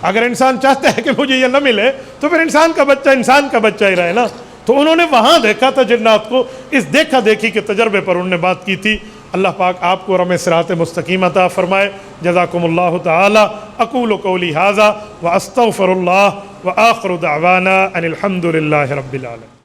A: اگر انسان چاہتا ہے کہ مجھے یہ نہ ملے تو پھر انسان کا بچہ ہی رہے نا۔ تو انہوں نے وہاں دیکھا تھا جنات کو، اس دیکھا دیکھی کے تجربے پر انہوں نے بات کی تھی۔ اللہ پاک آپ کو رم صراط مستقیم عطا فرمائے۔ جزاکم اللہ تعالی۔ اقول قولی ھذا واستغفر اللہ وآخر دعوانا ان الحمد للہ رب العالمین۔